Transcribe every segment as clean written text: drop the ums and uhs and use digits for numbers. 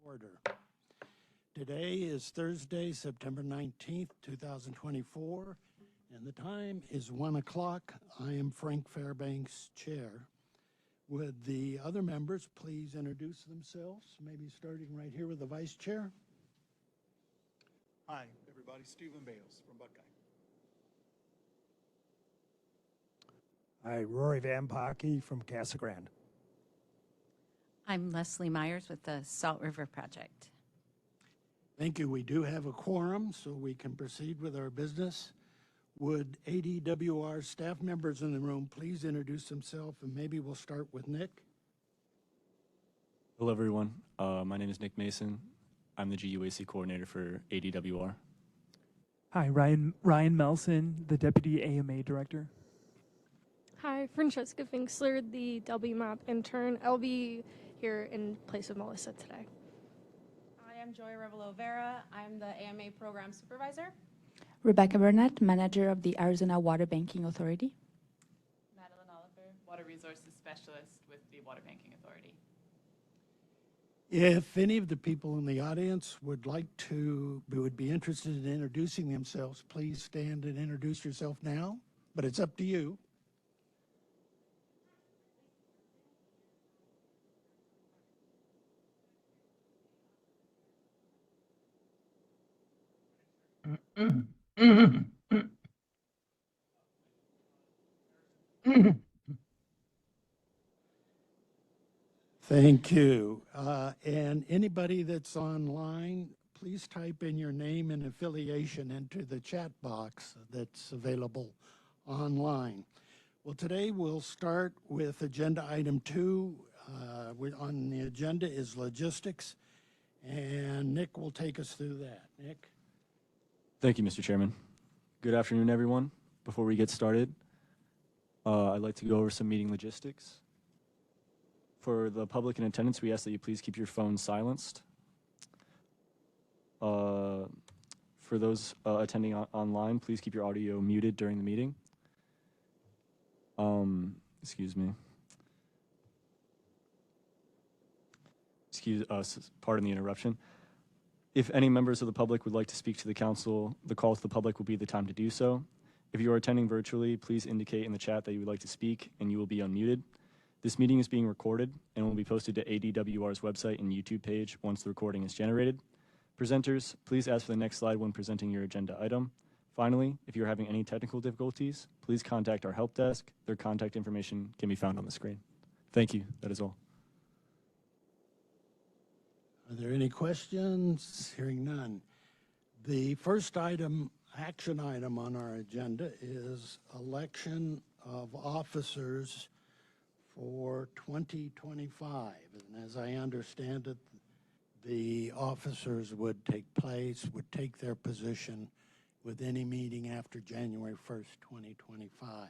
Order. Today is Thursday, September 19th, 2024, and the time is 1 o'clock. I am Frank Fairbanks, Chair. Would the other members please introduce themselves, maybe starting right here with the Vice Chair? Hi, everybody. Stephen Bales from Buckeye. Hi, Rory Van Pocky from Casa Grande. I'm Leslie Myers with the Salt River Project. Thank you. We do have a quorum, so we can proceed with our business. Would ADWR staff members in the room please introduce themselves, and maybe we'll start with Nick. Hello, everyone. My name is Nick Mason. I'm the GUAC coordinator for ADWR. Hi, Ryan Melson, the Deputy AMA Director. Hi, Francesca Finksler, the WMAP intern. I'll be here in place of Melissa today. Hi, I'm Joy Revelo-Vera. I'm the AMA Program Supervisor. Rebecca Burnett, Manager of the Arizona Water Banking Authority. Madeline Oliver, Water Resources Specialist with the Water Banking Authority. If any of the people in the audience would be interested in introducing themselves, please stand and introduce yourself now, but it's up to you. Thank you. And anybody that's online, please type in your name and affiliation into the chat box that's available online. Well, today we'll start with agenda item 2. On the agenda is logistics, and Nick will take us through that. Nick? Thank you, Mr. Chairman. Good afternoon, everyone. Before we get started, I'd like to go over some meeting logistics. For the public in attendance, we ask that you please keep your phones silenced. For those attending online, please keep your audio muted during the meeting. Excuse me. Pardon the interruption. If any members of the public would like to speak to the council, the call to the public will be the time to do so. If you are attending virtually, please indicate in the chat that you would like to speak, and you will be unmuted. This meeting is being recorded and will be posted to ADWR's website and YouTube page once the recording is generated. Presenters, please ask for the next slide when presenting your agenda item. Finally, if you're having any technical difficulties, please contact our help desk. Their contact information can be found on the screen. Thank you. That is all. Are there any questions? Hearing none. The first action item on our agenda is election of officers for 2025. And as I understand it, the officers would take their position with any meeting after January 1st, 2025.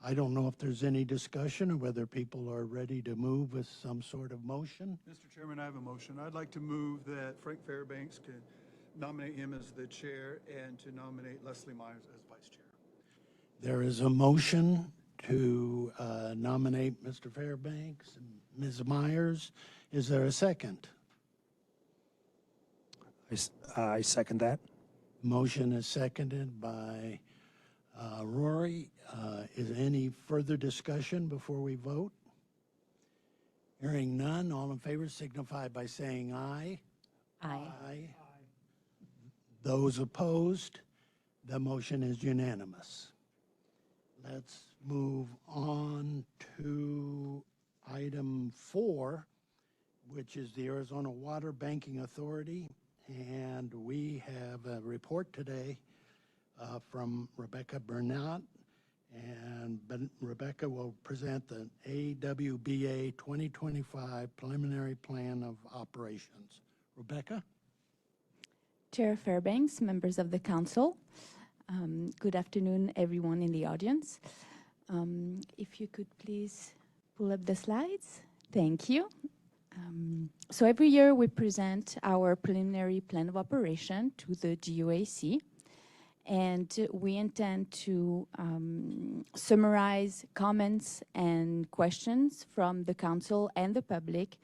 I don't know if there's any discussion or whether people are ready to move with some sort of motion. Mr. Chairman, I have a motion. I'd like to move that Frank Fairbanks can nominate him as the chair and to nominate Leslie Myers as vice chair. There is a motion to nominate Mr. Fairbanks and Ms. Myers. Is there a second? I second that. Motion is seconded by Rory. Is any further discussion before we vote? Hearing none, all in favor signify by saying aye. Aye. Aye. Those opposed, the motion is unanimous. Let's move on to item 4, which is the Arizona Water Banking Authority. And we have a report today from Rebecca Burnett. And Rebecca will present the AWBA 2025 Preliminary Plan of Operations. Rebecca? Chair Fairbanks, members of the council, good afternoon, everyone in the audience. If you could please pull up the slides. Thank you. So every year we present our preliminary plan of operation to the GUAC, and we intend to summarize comments and questions from the council and the public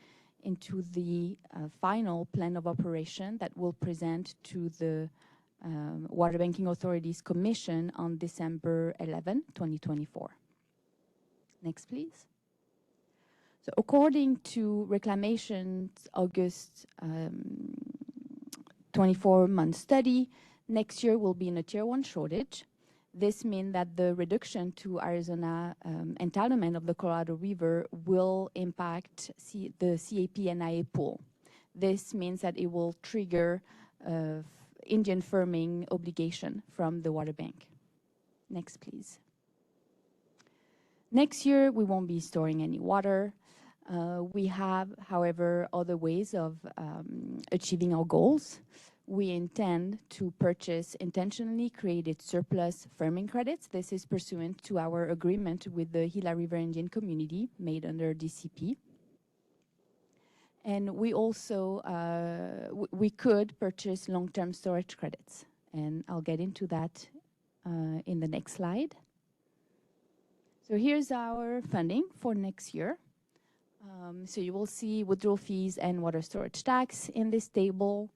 into the final plan of operation that we'll present to the Water Banking Authorities Commission on December 11, 2024. Next, please. So according to Reclamation's August 24-month study, next year will be in a Tier 1 shortage. This means that the reduction to Arizona entitlement of the Colorado River will impact the CAP-NIA pool. This means that it will trigger Indian firming obligation from the water bank. Next, please. Next year, we won't be storing any water. We have, however, other ways of achieving our goals. We intend to purchase intentionally created surplus firming credits. This is pursuant to our agreement with the Gila River Indian community made under DCP. And we also, we could purchase long-term storage credits. And I'll get into that in the next slide. So here's our funding for next year. So you will see withdrawal fees and water storage tax in this table.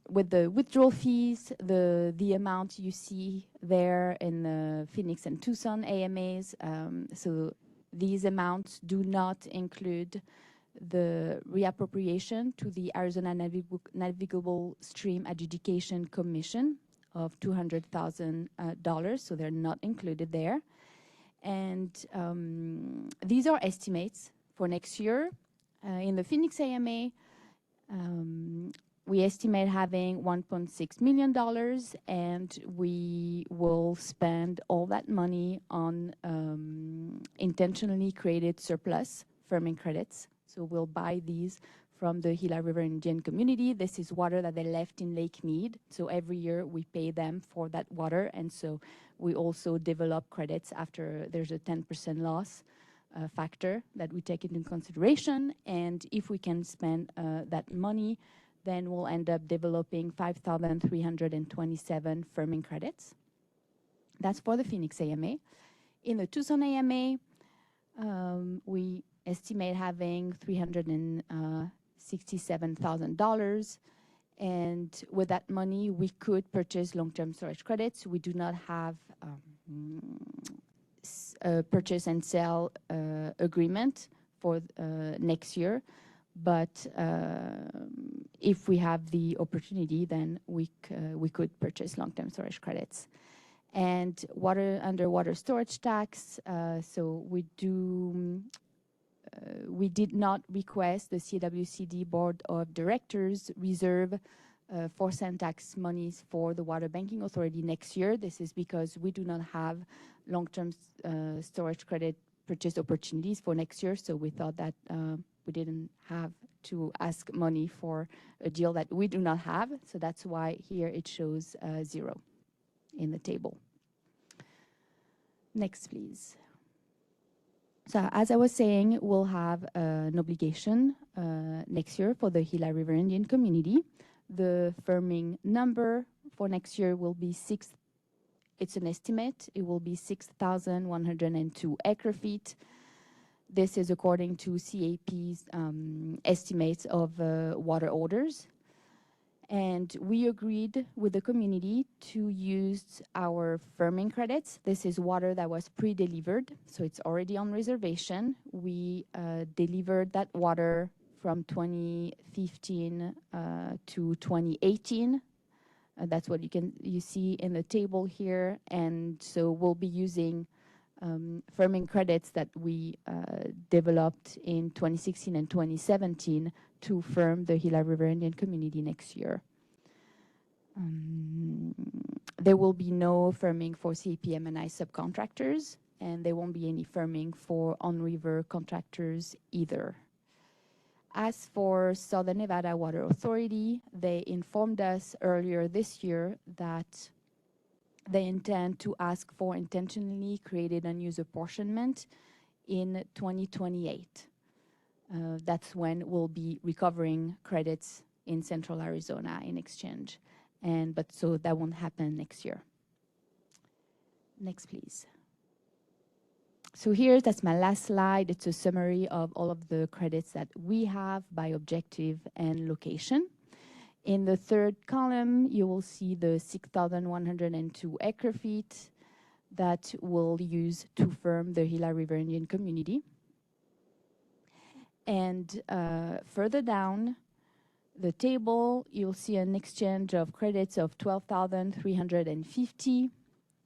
With the withdrawal fees, the amount you see there in the Phoenix and Tucson AMAs, so these amounts do not include the reappropriation to the Arizona Navigable Stream Adjudication Commission of $200,000, so they're not included there. And these are estimates for next year. In the Phoenix AMA, we estimate having $1.6 million, and we will spend all that money on intentionally created surplus firming credits. So we'll buy these from the Gila River Indian community. This is water that they left in Lake Mead. So every year we pay them for that water. And so we also develop credits after there's a 10% loss factor that we take into consideration. And if we can spend that money, then we'll end up developing 5,327 firming credits. That's for the Phoenix AMA. In the Tucson AMA, we estimate having $367,000. And with that money, we could purchase long-term storage credits. We do not have a purchase and sell agreement for next year. But if we have the opportunity, then we could purchase long-term storage credits. And underwater storage tax, so we did not request the CWCD Board of Directors reserve 4-cent tax monies for the Water Banking Authority next year. This is because we do not have long-term storage credit purchase opportunities for next year, so we thought that we didn't have to ask money for a deal that we do not have, so that's why here it shows 0 in the table. Next, please. So as I was saying, we'll have an obligation next year for the Gila River Indian community. The firming number for next year will be it's an estimate. It will be 6,102 acre-feet. This is according to CAP's estimates of water orders. And we agreed with the community to use our firming credits. This is water that was pre-delivered, so it's already on reservation. We delivered that water from 2015 to 2018. That's what you see in the table here. And so we'll be using firming credits that we developed in 2016 and 2017 to firm the Gila River Indian community next year. There will be no firming for CAP-MNI subcontractors, and there won't be any firming for on-river contractors either. As for Southern Nevada Water Authority, they informed us earlier this year that they intend to ask for intentionally created unused apportionment in 2028. That's when we'll be recovering credits in Central Arizona in exchange. But so that won't happen next year. Next, please. So here, that's my last slide. It's a summary of all of the credits that we have by objective and location. In the third column, you will see the 6,102 acre-feet that we'll use to firm the Gila River Indian community. And further down the table, you'll see an exchange of credits of 12,350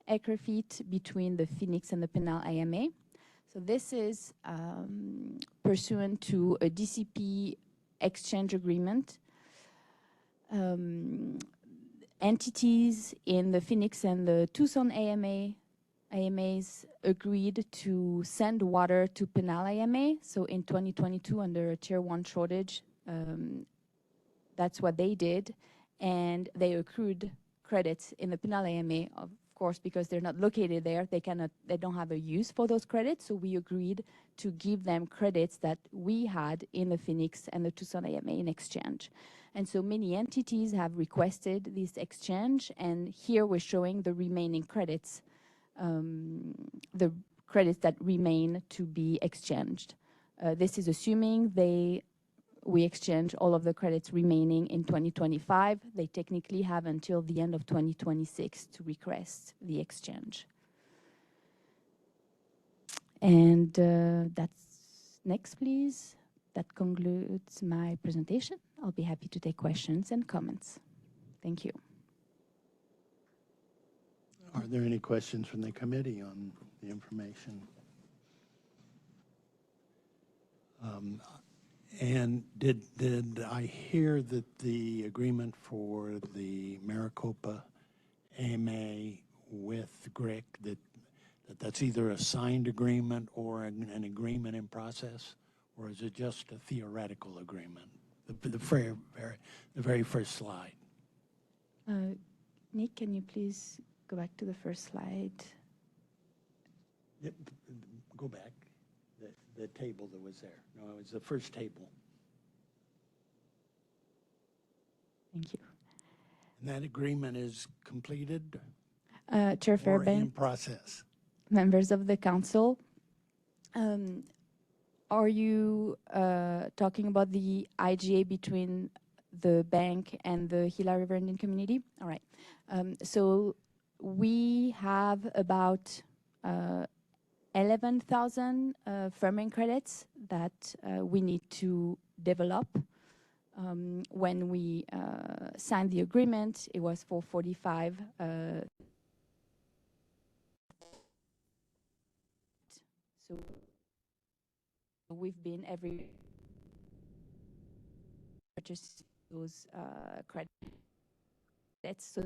acre-feet between the Phoenix and the Pinal AMA. So this is pursuant to a DCP exchange agreement. Entities in the Phoenix and the Tucson AMAs agreed to send water to Pinal AMA. So in 2022, under a Tier 1 shortage, that's what they did. And they accrued credits in the Pinal AMA, of course, because they're not located there. They don't have a use for those credits. So we agreed to give them credits that we had in the Phoenix and the Tucson AMA in exchange. And so many entities have requested this exchange, and here we're showing the remaining credits, the credits that remain to be exchanged. This is assuming we exchange all of the credits remaining in 2025. They technically have until the end of 2026 to request the exchange. And that's next, please. That concludes my presentation. I'll be happy to take questions and comments. Thank you. Are there any questions from the committee on the information? And did I hear that the agreement for the Maricopa AMA with GRIC, that's either a signed agreement or an agreement in process, or is it just a theoretical agreement? The very first slide. Nick, can you please go back to the first slide? Yep, go back. The table that was there. No, it was the first table. Thank you. And that agreement is completed Chair or Fairbanks, in process? members of the council, are you talking about the IGA between the bank and the Gila River Indian community? All right. So we have about 11,000 firming credits that we need to develop. When we signed the agreement, it was for 45. So we've been every purchase those credits. So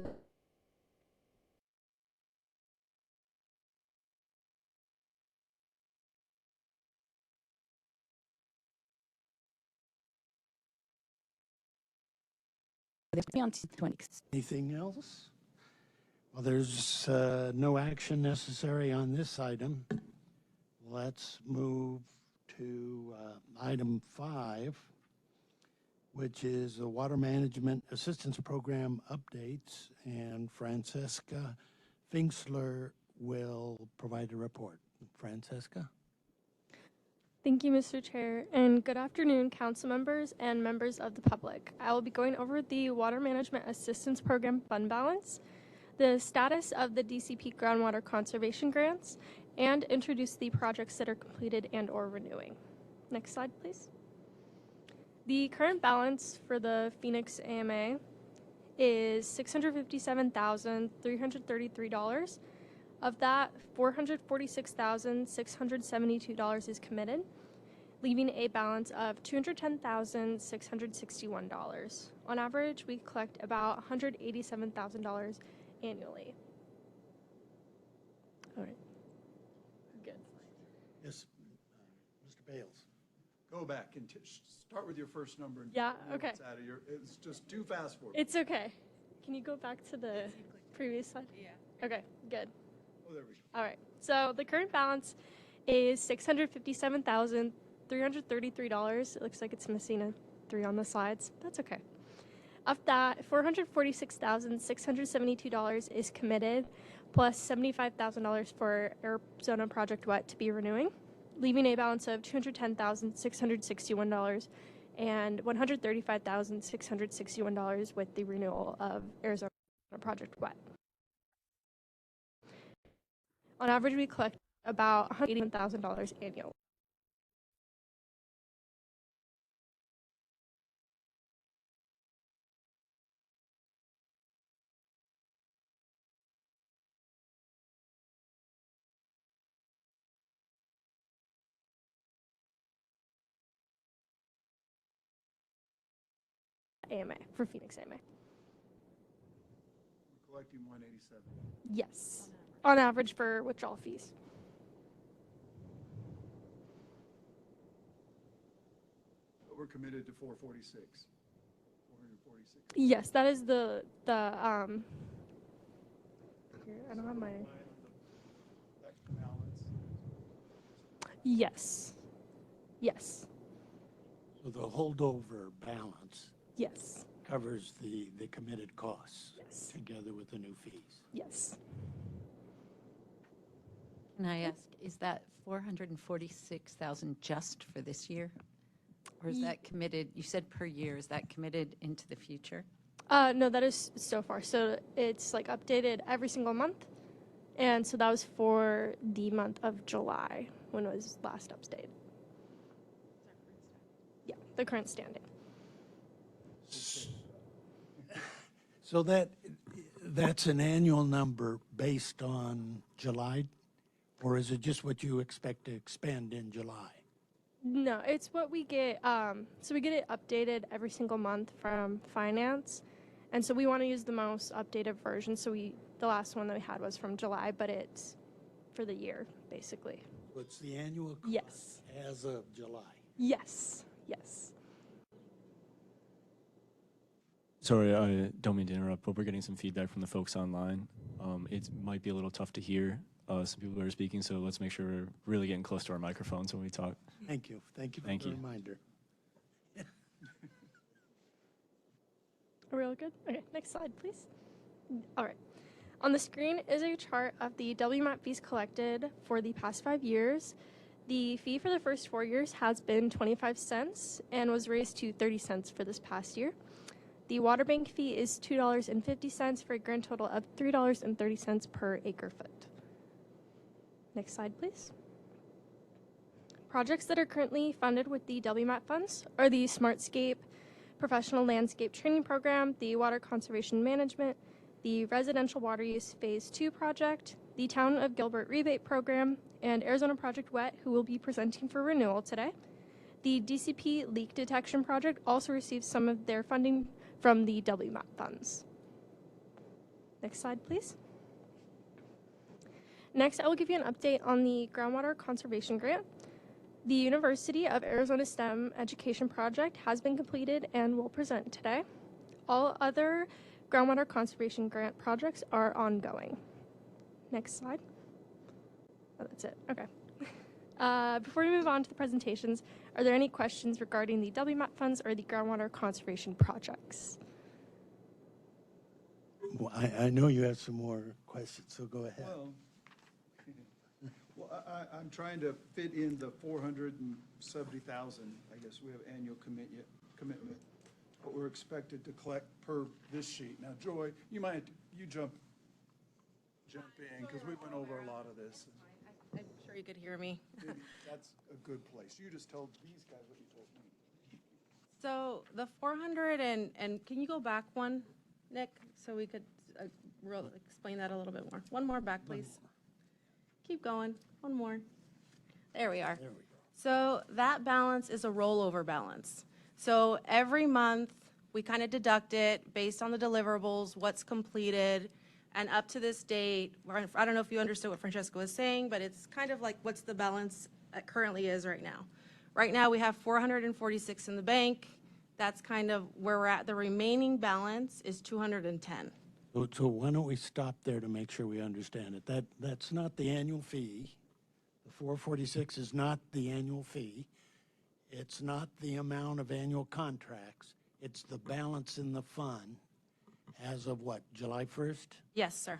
Anything else? Well, there's no action necessary on this item. Let's move to item 5, which is the Water Management Assistance Program updates, and Francesca Finksler will provide a report. Francesca? Thank you, Mr. Chair, and good afternoon, council members and members of the public. I will be going over the Water Management Assistance Program fund balance, the status of the DCP groundwater conservation grants, and introduce the projects that are completed and or renewing. Next slide, please. The current balance for the Phoenix AMA is $657,333. Of that, $446,672 is committed, leaving a balance of $210,661. On average, we collect about $187,000 annually. All right. Good. Yes, Mr. Bales. Go back and start with your first number. And Yeah, okay. It's just too fast for me. It's okay. Can you go back to the previous slide? Yeah. Okay, good. Oh, there we go. All right. So the current balance is $657,333. It looks like it's missing a 3 on the slides. That's okay. Of that, $446,672 is committed, plus $75,000 for Arizona Project Wet to be renewing, leaving a balance of $210,661 and $135,661 with the renewal of Arizona Project Wet. On average, we collect about $181,000 annually. AMA, for Phoenix AMA. We're collecting 187. Yes, on average for withdrawal fees. But we're committed to 446. 446. Yes, that is the here, I don't have my, That balance. yes, yes, So the holdover balance yes, covers the committed costs yes, together with the new fees. yes. Can I ask, is that 446,000 just for this year? Or is that committed, you said per year, is that committed into the future? No, that is so far. So it's like updated every single month. And so that was for the month of July when it was last updated. Yeah, the current standing. So that's an annual number based on July, or is it just what you expect to expend in July? No, it's what we get. So we get it updated every single month from finance. And so we want to use the most updated version. So the last one that we had was from July, but it's for the year, basically. What's the annual cost Yes. as of July? Yes, yes. Sorry, I don't mean to interrupt, but we're getting some feedback from the folks online. It might be a little tough to hear some people who are speaking, so let's make sure we're really getting close to our microphones when we talk. Thank you. Thank you for Thank the you. reminder. Are we all good? Okay, next slide, please. All right. On the screen is a chart of the WMAP fees collected for the past 5 years. The fee for the first 4 years has been 25 cents and was raised to 30 cents for this past year. The water bank fee is $2.50 for a grand total of $3.30 per acre foot. Next slide, please. Projects that are currently funded with the WMAP funds are the Smartscape Professional Landscape Training Program, the Water Conservation Management, the Residential Water Use Phase 2 project, the Town of Gilbert Rebate Program, and Arizona Project Wet, who will be presenting for renewal today. The DCP Leak Detection Project also receives some of their funding from the WMAP funds. Next slide, please. Next, I will give you an update on the Groundwater Conservation Grant. The University of Arizona STEM Education Project has been completed and will present today. All other groundwater conservation grant projects are ongoing. Next slide. Oh, that's it. Okay. Before we move on to the presentations, are there any questions regarding the WMAP funds or the groundwater conservation projects? Well, I know you have some more questions, so go ahead. Well, I'm trying to fit in the 470,000, I guess we have annual commitment, what we're expected to collect per this sheet. Now, Joy, you jump in, because we went over a lot of this. I'm sure you could hear me. That's a good place. You just told these guys what you told me. So the 400 and can you go back one, Nick, so we could explain that a little bit more? One more back, please. Keep going. One more. There we are. There we go. So that balance is a rollover balance. So every month, we kind of deduct it based on the deliverables, what's completed, and up to this date, I don't know if you understood what Francesca was saying, but it's kind of like what's the balance that currently is right now. Right now, we have 446 in the bank. That's kind of where we're at. The remaining balance is 210. So why don't we stop there to make sure we understand it? That's not the annual fee. The 446 is not the annual fee. It's not the amount of annual contracts. It's the balance in the fund as of what, July 1st? Yes, sir.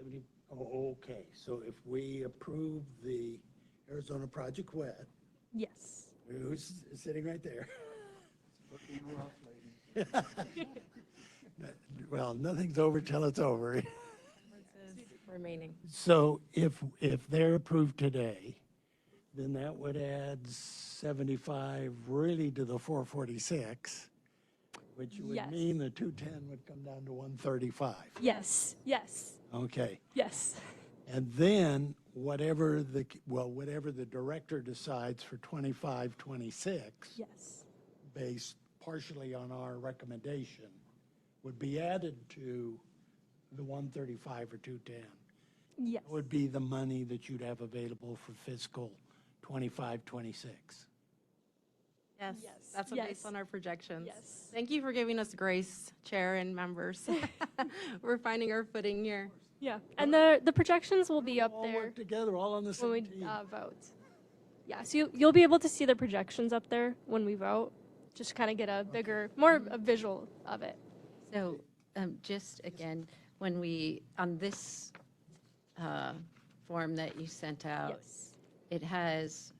70, oh, okay, so if we approve the Arizona Project Wet, Yes. who's sitting right there? Looking rough, lady. Well, nothing's over till it's over. Remaining. So if they're approved today, then that would add 75 really to the 446, which would Yes. mean the 210 would come down to 135. Yes. Yes. Okay. Yes. And then whatever the director decides for 25, 26, Yes. based partially on our recommendation, would be added to the 135 or 210. Yes. Would be the money that you'd have available for fiscal 25, 26. Yes, Yes. that's Yes. based on our projections. Yes. Thank you for giving us grace, Chair and members. We're finding our footing here. Yeah. And the projections will be up All there work together, all on the when we same team. vote. Yeah. So you'll be able to see the projections up there when we vote. Just kind of get a bigger, more a visual of it. So just again, when we, on this form that you sent out, Yes. it has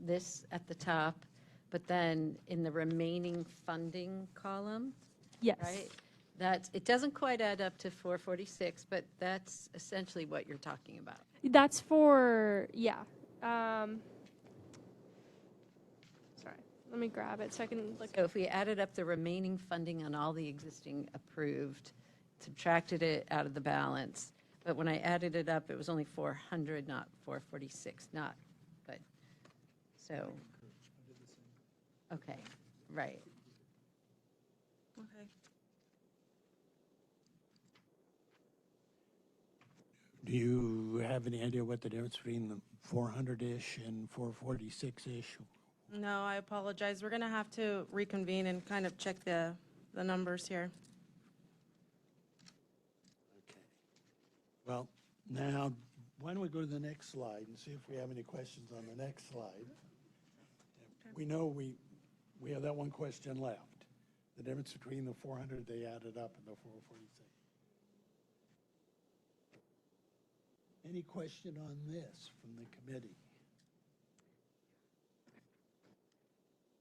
this at the top, but then in the remaining funding column, Yes. right? It doesn't quite add up to 446, but that's essentially what you're talking about. That's for, yeah. Sorry, let me grab it so I can look. So if we added up the remaining funding on all the existing approved, subtracted it out of the balance, but when I added it up, it was only 400, not 446, but, so, okay, right. Okay. Do you have any idea what the difference between the 400-ish and 446-ish? No, I apologize. We're going to have to reconvene and kind of check the numbers here. Okay. Well, now, why don't we go to the next slide and see if we have any questions on the next slide? We know we have that one question left, the difference between the 400 they added up and the 446. Any question on this from the committee?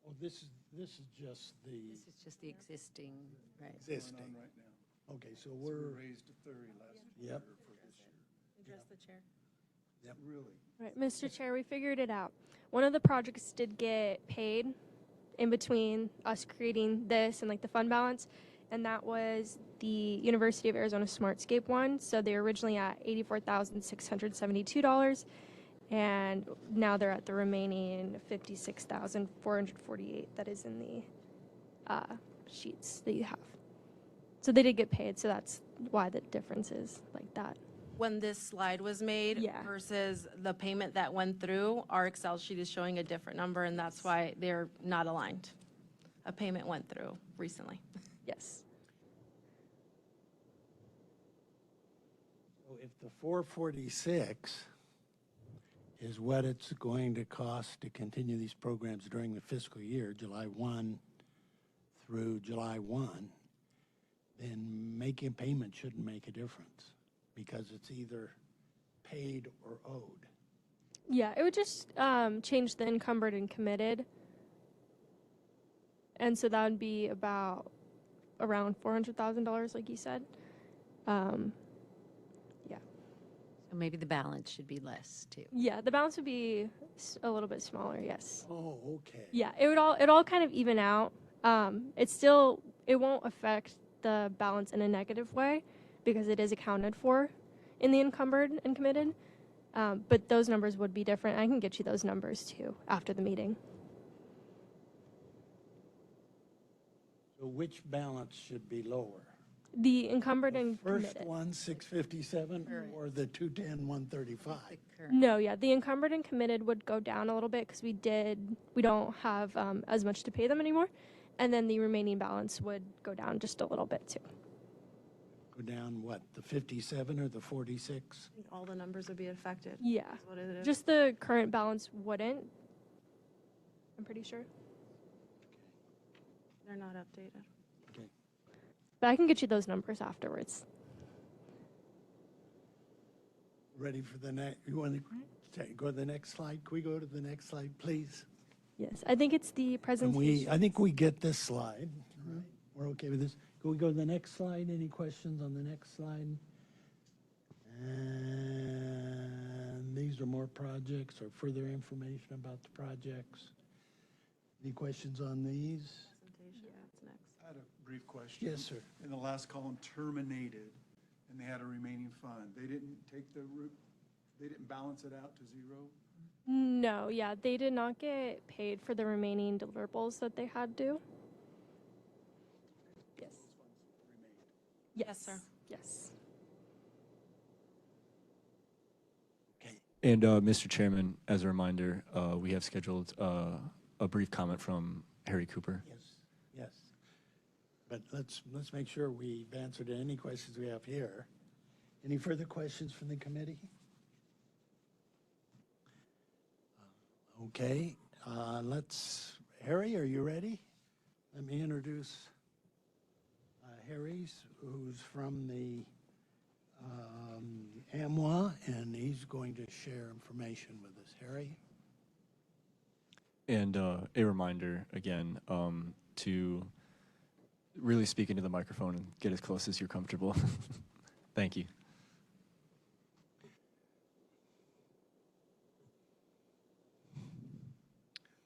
Oh, this is just the This is just the existing, right? existing. Going on right now. Okay, so So we we're, raised to 30 last year Yep. for this year. Address the chair. Really? Right, Mr. Chair, we figured it out. One of the projects did get paid in between us creating this and like the fund balance, and that was the University of Arizona Smartscape one. So they were originally at $84,672, and now they're at the remaining $56,448 that is in the sheets that you have. So they did get paid, so that's why the difference is like that. When this slide was made Yeah. versus the payment that went through, our Excel sheet is showing a different number, and that's why they're not aligned. A payment went through recently. Yes. so if the 446 is what it's going to cost to continue these programs during the fiscal year, July 1 through July 1, then making a payment shouldn't make a difference because it's either paid or owed. Yeah, it would just change the encumbered and committed. And so that would be about around $400,000, like you said. Yeah. So maybe the balance should be less too. Yeah, the balance would be a little bit smaller, yes. Oh, okay. Yeah, it all kind of even out. It won't affect the balance in a negative way because it is accounted for in the encumbered and committed. But those numbers would be different. I can get you those numbers too after the meeting. So which balance should be lower? The encumbered The and first committed. one, 657, or the 210, 135? The current. No, yeah, the encumbered and committed would go down a little bit because we don't have as much to pay them anymore. And then the remaining balance would go down just a little bit too. Go down, what, the 57 or the 46? I think all the numbers would be affected. Yeah, Is what it is. just the current balance wouldn't. I'm pretty sure. They're not updated. Okay. But I can get you those numbers afterwards. Ready for the next, you want to go to the next slide? Can we go to the next slide, please? Yes, I think it's the And presentation. I think we get this slide, right? We're okay with this. Can we go to the next slide? Any questions on the next slide? And these are more projects or further information about the projects. Any questions on these? Presentation, what's next? I had a brief question. Yes, sir. In the last column, terminated, and they had a remaining fund. They didn't take the route, they didn't balance it out to zero? No, yeah, they did not get paid for the remaining deliverables that they had to. Yes. Yes, sir. Yes. Okay. And Mr. Chairman, as a reminder, we have scheduled a brief comment from Harry Cooper. Yes, yes. But let's make sure we've answered any questions we have here. Any further questions from the committee? Okay, Harry, are you ready? Let me introduce Harry, who's from the AMWA, and he's going to share information with us. Harry? And a reminder, again, to really speak into the microphone and get as close as you're comfortable. Thank you.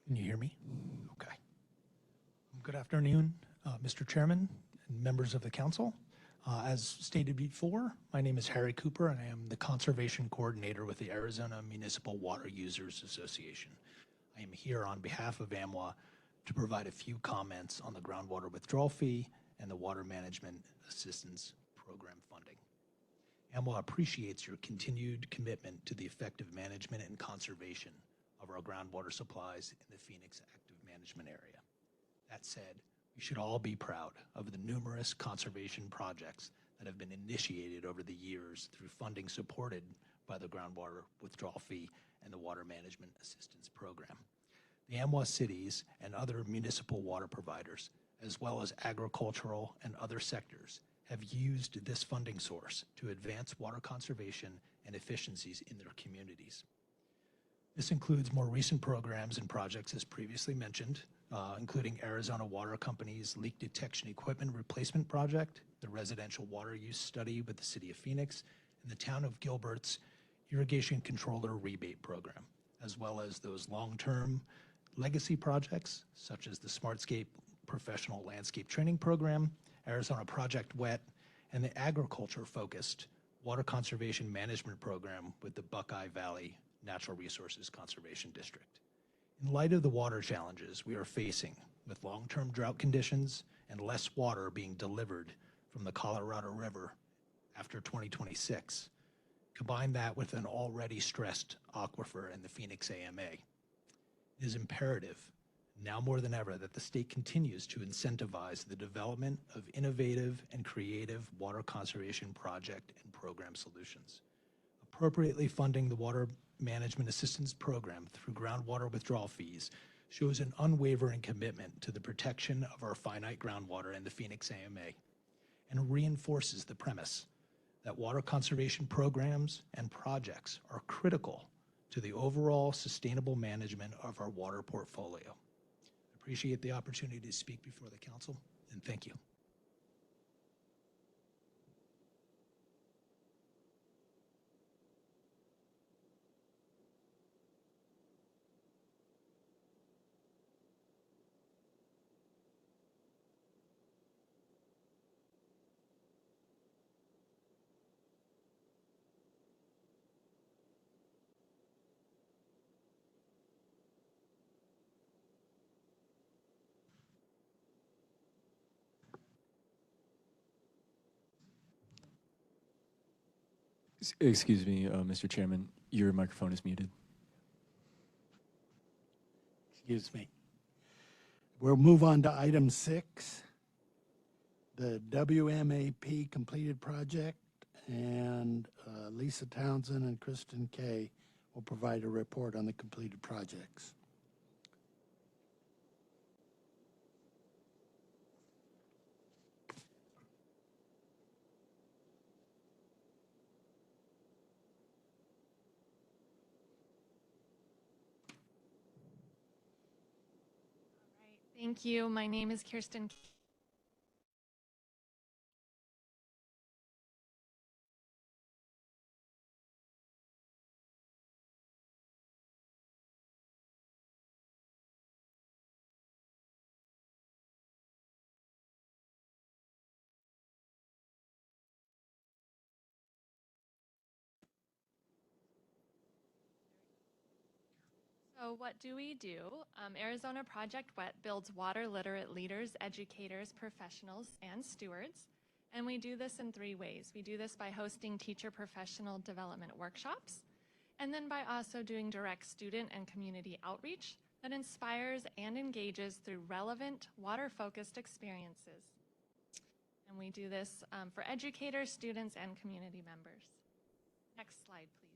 Can you hear me? Okay. Good afternoon, Mr. Chairman and members of the council. As stated before, my name is Harry Cooper, and I am the Conservation Coordinator with the Arizona Municipal Water Users Association. I am here on behalf of AMWA to provide a few comments on the groundwater withdrawal fee and the Water Management Assistance Program funding. AMWA appreciates your continued commitment to the effective management and conservation of our groundwater supplies in the Phoenix Active Management Area. That said, we should all be proud of the numerous conservation projects that have been initiated over the years through funding supported by the groundwater withdrawal fee and the Water Management Assistance Program. The AMWA cities and other municipal water providers, as well as agricultural and other sectors, have used this funding source to advance water conservation and efficiencies in their communities. This includes more recent programs and projects, as previously mentioned, including Arizona Water Company's Leak Detection Equipment Replacement Project, the Residential Water Use Study with the City of Phoenix, and the Town of Gilbert's Irrigation Controller Rebate Program, as well as those long-term legacy projects, such as the SmartScape Professional Landscape Training Program, Arizona Project WET, and the agriculture-focused Water Conservation Management Program with the Buckeye Valley Natural Resources Conservation District. In light of the water challenges we are facing with long-term drought conditions and less water being delivered from the Colorado River after 2026, combine that with an already stressed aquifer in the Phoenix AMA, it is imperative, now more than ever, that the state continues to incentivize the development of innovative and creative water conservation project and program solutions. Appropriately funding the Water Management Assistance Program through groundwater withdrawal fees shows an unwavering commitment to the protection of our finite groundwater in the Phoenix AMA and reinforces the premise that water conservation programs and projects are critical to the overall sustainable management of our water portfolio. I appreciate the opportunity to speak before the council, and thank you. Excuse me, Mr. Chairman, your microphone is muted. Excuse me. We'll move on to item 6, the WMAP completed project, and Lisa Townsend and Kristen Kay will provide a report on the completed projects. Thank you. My name is Kirsten. So what do we do? Arizona Project WET builds water literate leaders, educators, professionals, and stewards. And we do this in 3 ways. We do this by hosting teacher professional development workshops, and then by also doing direct student and community outreach that inspires and engages through relevant water-focused experiences. And we do this for educators, students, and community members. Next slide, please.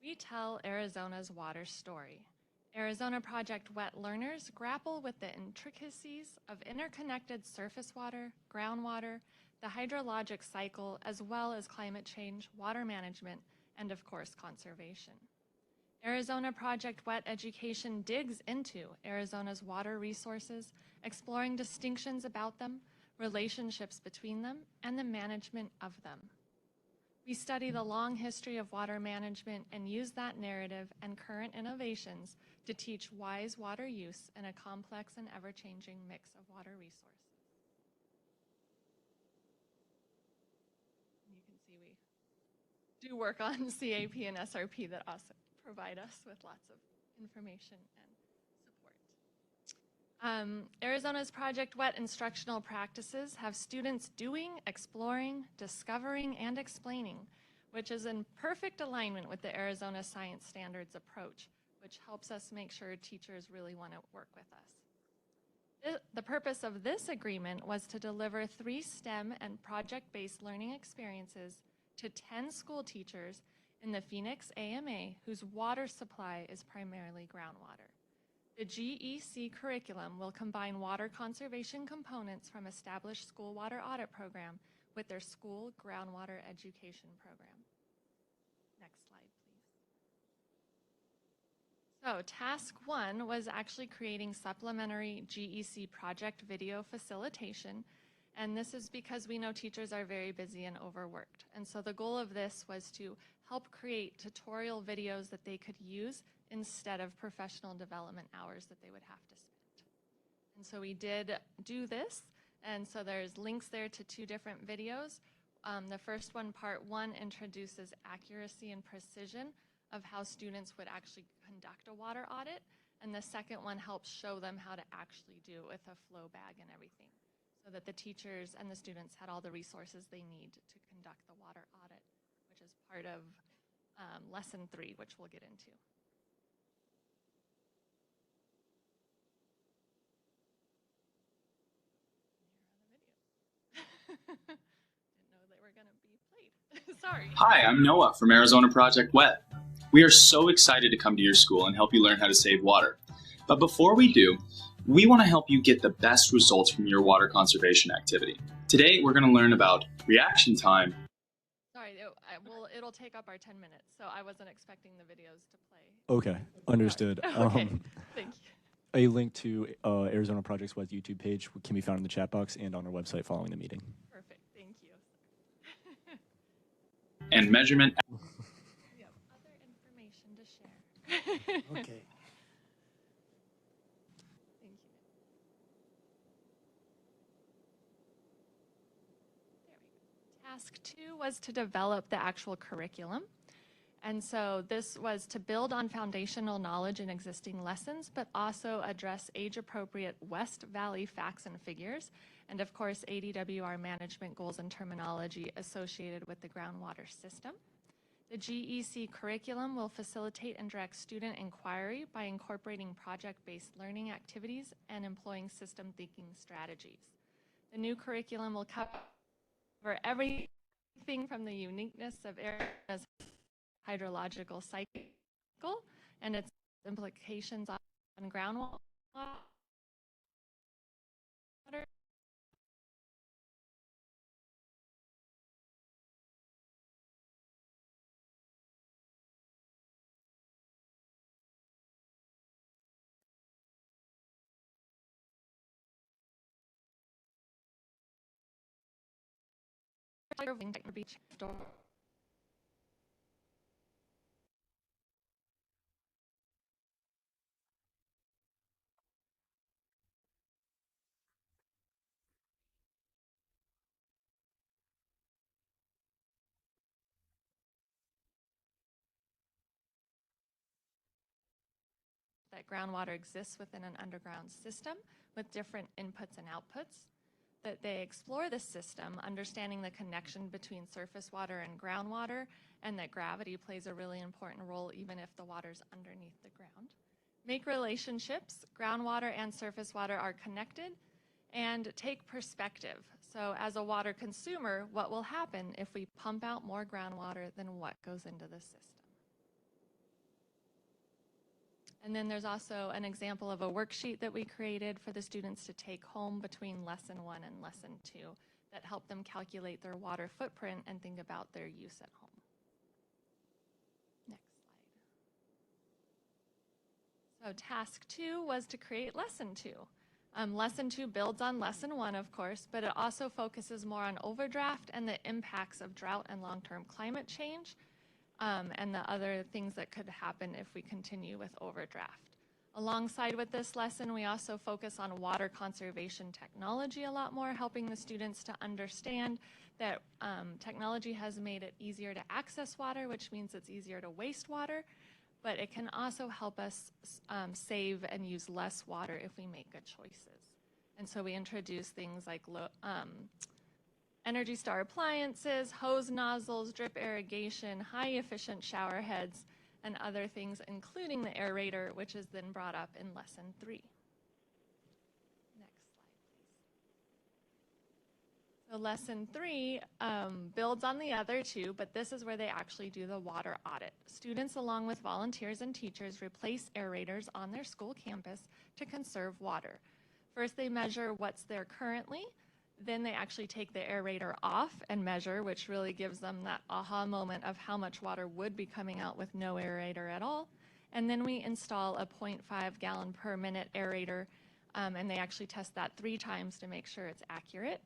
We tell Arizona's water story. Arizona Project WET learners grapple with the intricacies of interconnected surface water, groundwater, the hydrologic cycle, as well as climate change, water management, and of course, conservation. Arizona Project WET education digs into Arizona's water resources, exploring distinctions about them, relationships between them, and the management of them. We study the long history of water management and use that narrative and current innovations to teach wise water use in a complex and ever-changing mix of water resources. You can see we do work on CAP and SRP that also provide us with lots of information and support. Arizona's Project WET instructional practices have students doing, exploring, discovering, and explaining, which is in perfect alignment with the Arizona Science Standards approach, which helps us make sure teachers really want to work with us. The purpose of this agreement was to deliver 3 STEM and project-based learning experiences to 10 school teachers in the Phoenix AMA whose water supply is primarily groundwater. The GEC curriculum will combine water conservation components from established school water audit program with their school groundwater education program. Next slide, please. So task 1 was actually creating supplementary GEC project video facilitation. And this is because we know teachers are very busy and overworked. And so the goal of this was to help create tutorial videos that they could use instead of professional development hours that they would have to spend. And so we did do this. And so there's links there to 2 different videos. The first one, part 1, introduces accuracy and precision of how students would actually conduct a water audit. And the second one helps show them how to actually do it with a flow bag and everything, so that the teachers and the students had all the resources they need to conduct the water audit, which is part of lesson 3, which we'll get into. Didn't know they were going to be played. Sorry. Hi, I'm Noah from Arizona Project WET. We are so excited to come to your school and help you learn how to save water. But before we do, we want to help you get the best results from your water conservation activity. Today, we're going to learn about reaction time. Sorry, it'll take up our 10 minutes, so I wasn't expecting the videos to play. Okay, understood. Okay, thank you. A link to Arizona Project's WET YouTube page can be found in the chat box and on our website following the meeting. Perfect, thank you. And measurement. We have other information to share. Okay. Thank you. There we go. Task 2 was to develop the actual curriculum. And so this was to build on foundational knowledge in existing lessons, but also address age-appropriate West Valley facts and figures, and of course, ADWR management goals and terminology associated with the groundwater system. The GEC curriculum will facilitate and direct student inquiry by incorporating project-based learning activities and employing system thinking strategies. The new curriculum will cover everything from the uniqueness of Arizona's hydrological cycle and its implications on groundwater that groundwater exists within an underground system with different inputs and outputs, that they explore this system, understanding the connection between surface water and groundwater, and that gravity plays a really important role even if the water's underneath the ground. Make relationships, groundwater and surface water are connected, and take perspective. So as a water consumer, what will happen if we pump out more groundwater than what goes into the system? And then there's also an example of a worksheet that we created for the students to take home between lesson 1 and lesson 2 that help them calculate their water footprint and think about their use at home. Next slide. So task 2 was to create lesson 2. Lesson 2 builds on lesson 1, of course, but it also focuses more on overdraft and the impacts of drought and long-term climate change. And the other things that could happen if we continue with overdraft. Alongside with this lesson, we also focus on water conservation technology a lot more, helping the students to understand that technology has made it easier to access water, which means it's easier to waste water, but it can also help us save and use less water if we make good choices. And so we introduce things like Energy Star appliances, hose nozzles, drip irrigation, high-efficient shower heads, and other things, including the aerator, which is then brought up in lesson 3. Next slide, please. So lesson 3 builds on the other two, but this is where they actually do the water audit. Students, along with volunteers and teachers, replace aerators on their school campus to conserve water. First, they measure what's there currently. Then they actually take the aerator off and measure, which really gives them that aha moment of how much water would be coming out with no aerator at all. And then we install a 0.5 gallon per minute aerator, and they actually test that 3 times to make sure it's accurate.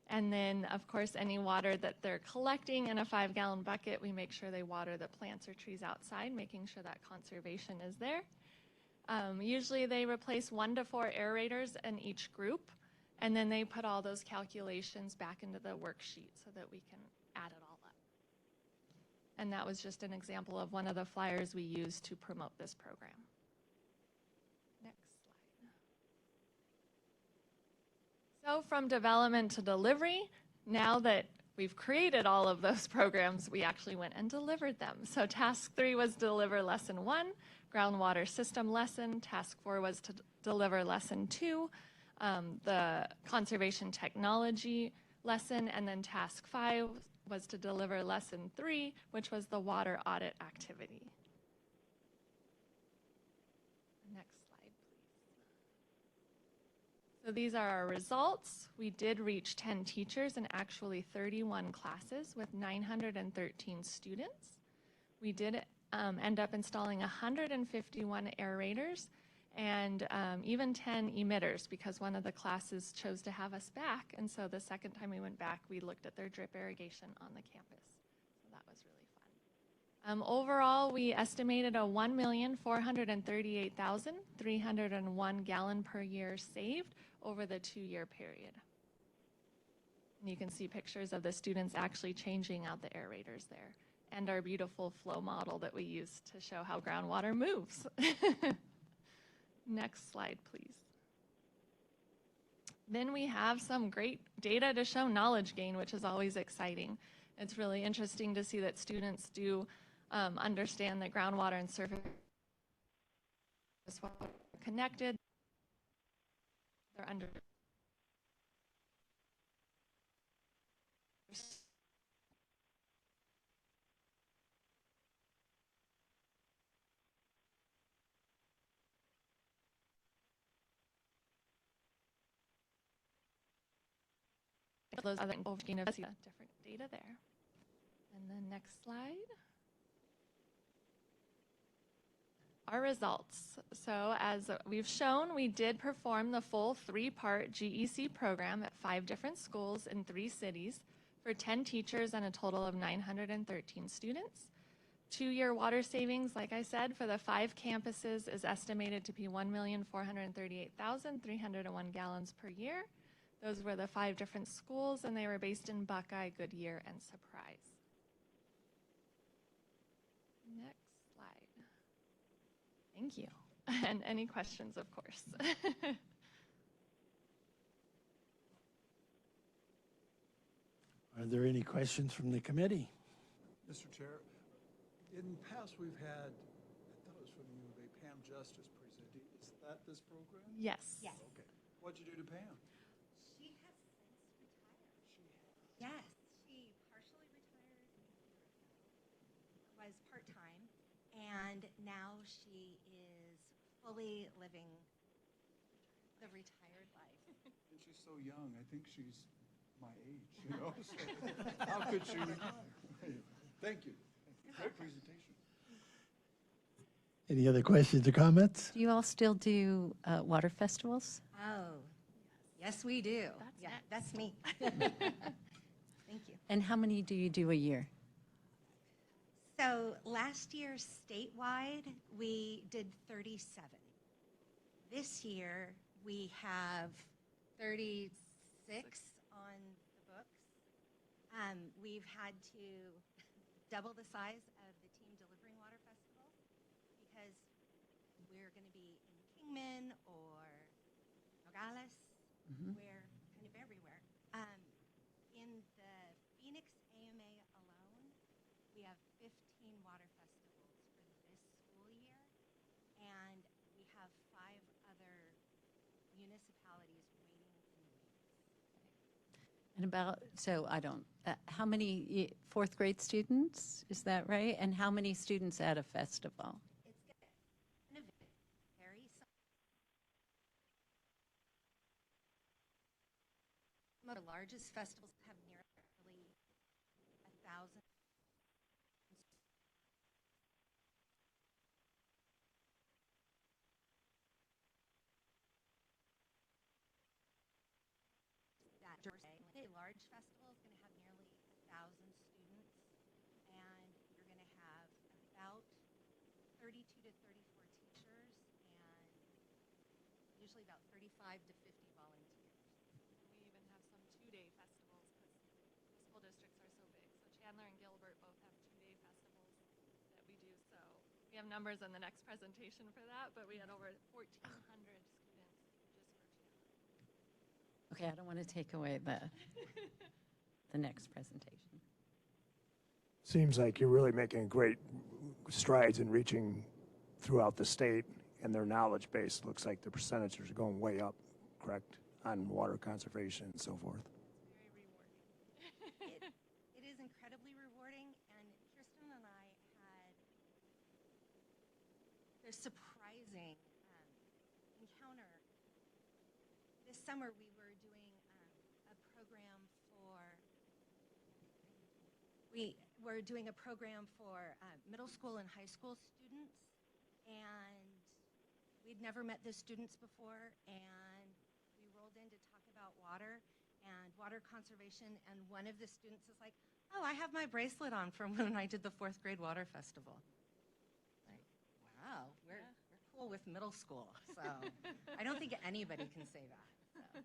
And then, of course, any water that they're collecting in a 5 gallon bucket, we make sure they water the plants or trees outside, making sure that conservation is there. Usually they replace 1 to 4 aerators in each group. And then they put all those calculations back into the worksheet so that we can add it all up. And that was just an example of one of the flyers we used to promote this program. Next slide. So from development to delivery, now that we've created all of those programs, we actually went and delivered them. So task 3 was deliver lesson 1, groundwater system lesson. Task 4 was to deliver lesson 2. The conservation technology lesson, and then task 5 was to deliver lesson 3, which was the water audit activity. Next slide, please. So these are our results. We did reach 10 teachers and actually 31 classes with 913 students. We did end up installing 151 aerators and even 10 emitters because one of the classes chose to have us back. And so the second time we went back, we looked at their drip irrigation on the campus. So that was really fun. Overall, we estimated a 1,438,301 gallon per year saved over the 2-year period. And you can see pictures of the students actually changing out the aerators there and our beautiful flow model that we use to show how groundwater moves. Next slide, please. Then we have some great data to show knowledge gain, which is always exciting. It's really interesting to see that students do understand that groundwater and surface water are connected. They're under those other different data there. And then next slide. Our results. So as we've shown, we did perform the full 3-part GEC program at 5 different schools in 3 cities. for 10 teachers and a total of 913 students. 2-year water savings, like I said, for the 5 campuses is estimated to be 1,438,301 gallons per year. Those were the 5 different schools, and they were based in Buckeye, Goodyear, and Surprise. Next slide. Thank you. And any questions, of course. Are there any questions from the committee? Mr. Chair, in the past, we've had, I thought it was from U of A, Pam Justice presenting. Is that this program? Yes. Yes. Okay. What'd you do to Pam? She has since retired. Yes, she partially retired a year ago, was part-time, and now she is fully living the retired life. And she's so young. I think she's my age, you know? So how could she retire? Thank you. Great presentation. Any other questions or comments? Do you all still do water festivals? Oh, yes, we do. That's me. Thank you. And how many do you do a year? So last year, statewide, we did 37. This year, we have 36 on the books. We've had to double the size of the team delivering water festivals because we're going to be in Kingman or Nogales. We're kind of everywhere. In the Phoenix AMA alone, we have 15 water festivals for this school year, and we have 5 other municipalities waiting in the wings. And about, so I don't, how many 4th grade students, is that right? And how many students at a festival? It's going to vary. Some of the largest festivals have nearly 1,000. A large festival is going to have nearly 1,000 students, and you're going to have about 32 to 34 teachers, and usually about 35 to 50 volunteers. We even have some 2-day festivals because the school districts are so big. So Chandler and Gilbert both have 2-day festivals that we do. So we have numbers in the next presentation for that, but we had over 1,400 students just for Chandler. Okay, I don't want to take away the next presentation. Seems like you're really making great strides in reaching throughout the state, and their knowledge base looks like the percentages are going way up, correct, on water conservation and so forth. It's very rewarding. It is incredibly rewarding, and Kirsten and I had this surprising encounter. This summer we were doing a program for middle school and high school students, and we'd never met the students before, and we rolled in to talk about water and water conservation, and one of the students is like, oh, I have my bracelet on from when I did the 4th grade water festival. Like, wow, we're cool with middle school, so I don't think anybody can say that. So.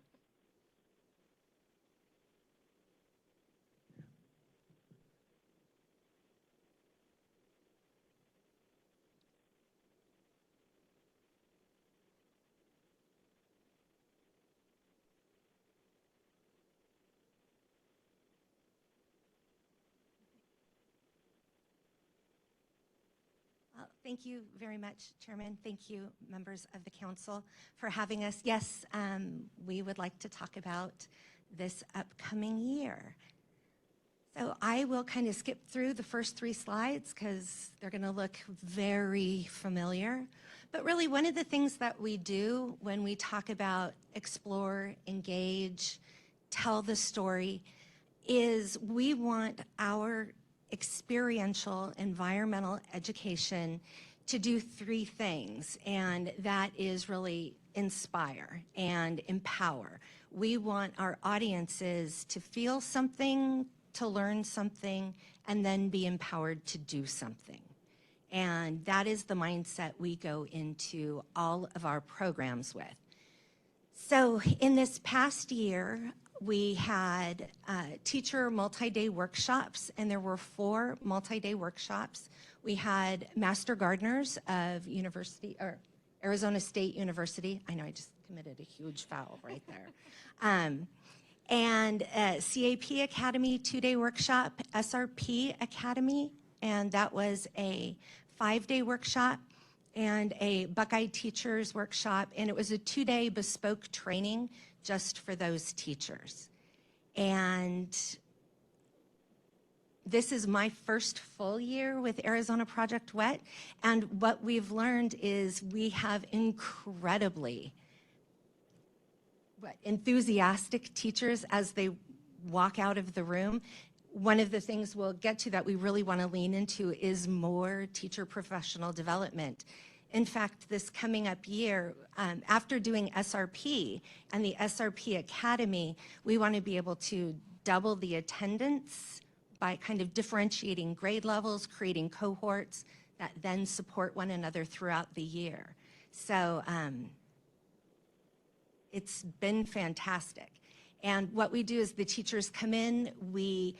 Thank you very much, Chairman. Thank you, members of the council, for having us. Yes, we would like to talk about this upcoming year. So I will kind of skip through the first 3 slides because they're going to look very familiar. But really, one of the things that we do when we talk about explore, engage, tell the story, is we want our experiential environmental education to do 3 things, and that is really inspire and empower. We want our audiences to feel something, to learn something, and then be empowered to do something. And that is the mindset we go into all of our programs with. So in this past year, we had teacher multi-day workshops, and there were 4 multi-day workshops. We had Master Gardeners of Arizona State University. I know I just committed a huge foul right there. And CAP Academy 2-day workshop, SRP Academy, and that was a 5-day workshop, and a Buckeye Teachers workshop, and it was a 2-day bespoke training just for those teachers. And this is my first full year with Arizona Project WET, and what we've learned is we have incredibly enthusiastic teachers as they walk out of the room. One of the things we'll get to that we really want to lean into is more teacher professional development. In fact, this coming up year, after doing SRP and the SRP Academy, we want to be able to double the attendance by kind of differentiating grade levels, creating cohorts that then support one another throughout the year. So it's been fantastic. And what we do is the teachers come in, we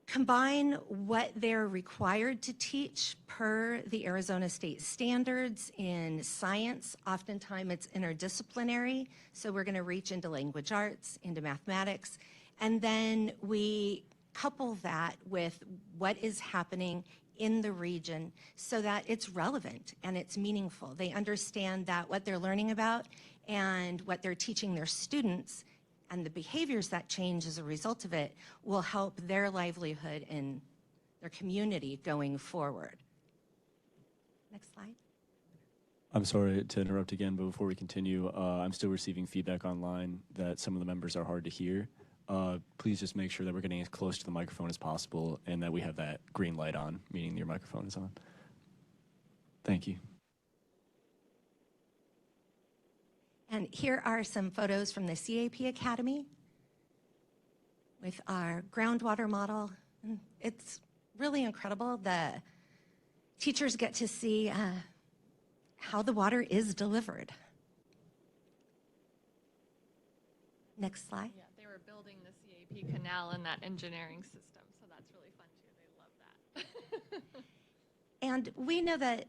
combine what they're required to teach per the Arizona State standards in science. Oftentimes it's interdisciplinary, so we're going to reach into language arts, into mathematics, and then we couple that with what is happening in the region so that it's relevant and it's meaningful. They understand that what they're learning about and what they're teaching their students and the behaviors that change as a result of it will help their livelihood and their community going forward. Next slide. I'm sorry to interrupt again, but before we continue, I'm still receiving feedback online that some of the members are hard to hear. Please just make sure that we're getting as close to the microphone as possible and that we have that green light on, meaning your microphone is on. Thank you. And here are some photos from the CAP Academy with our groundwater model. It's really incredible. The teachers get to see how the water is delivered. Next slide. Yeah, they were building the CAP canal in that engineering system, so that's really fun too. They love that. And we know that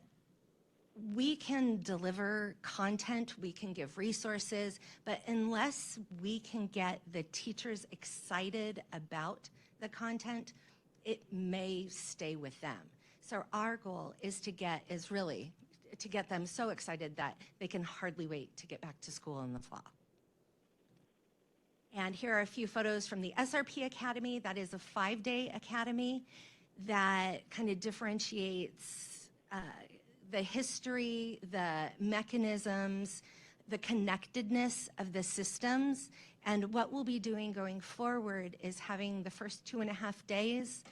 we can deliver content, we can give resources, but unless we can get the teachers excited about the content, it may stay with them. So our goal is to get them so excited that they can hardly wait to get back to school in the fall. And here are a few photos from the SRP Academy. That is a 5-day academy that kind of differentiates the history, the mechanisms, the connectedness of the systems. And what we'll be doing going forward is having the first 2.5 days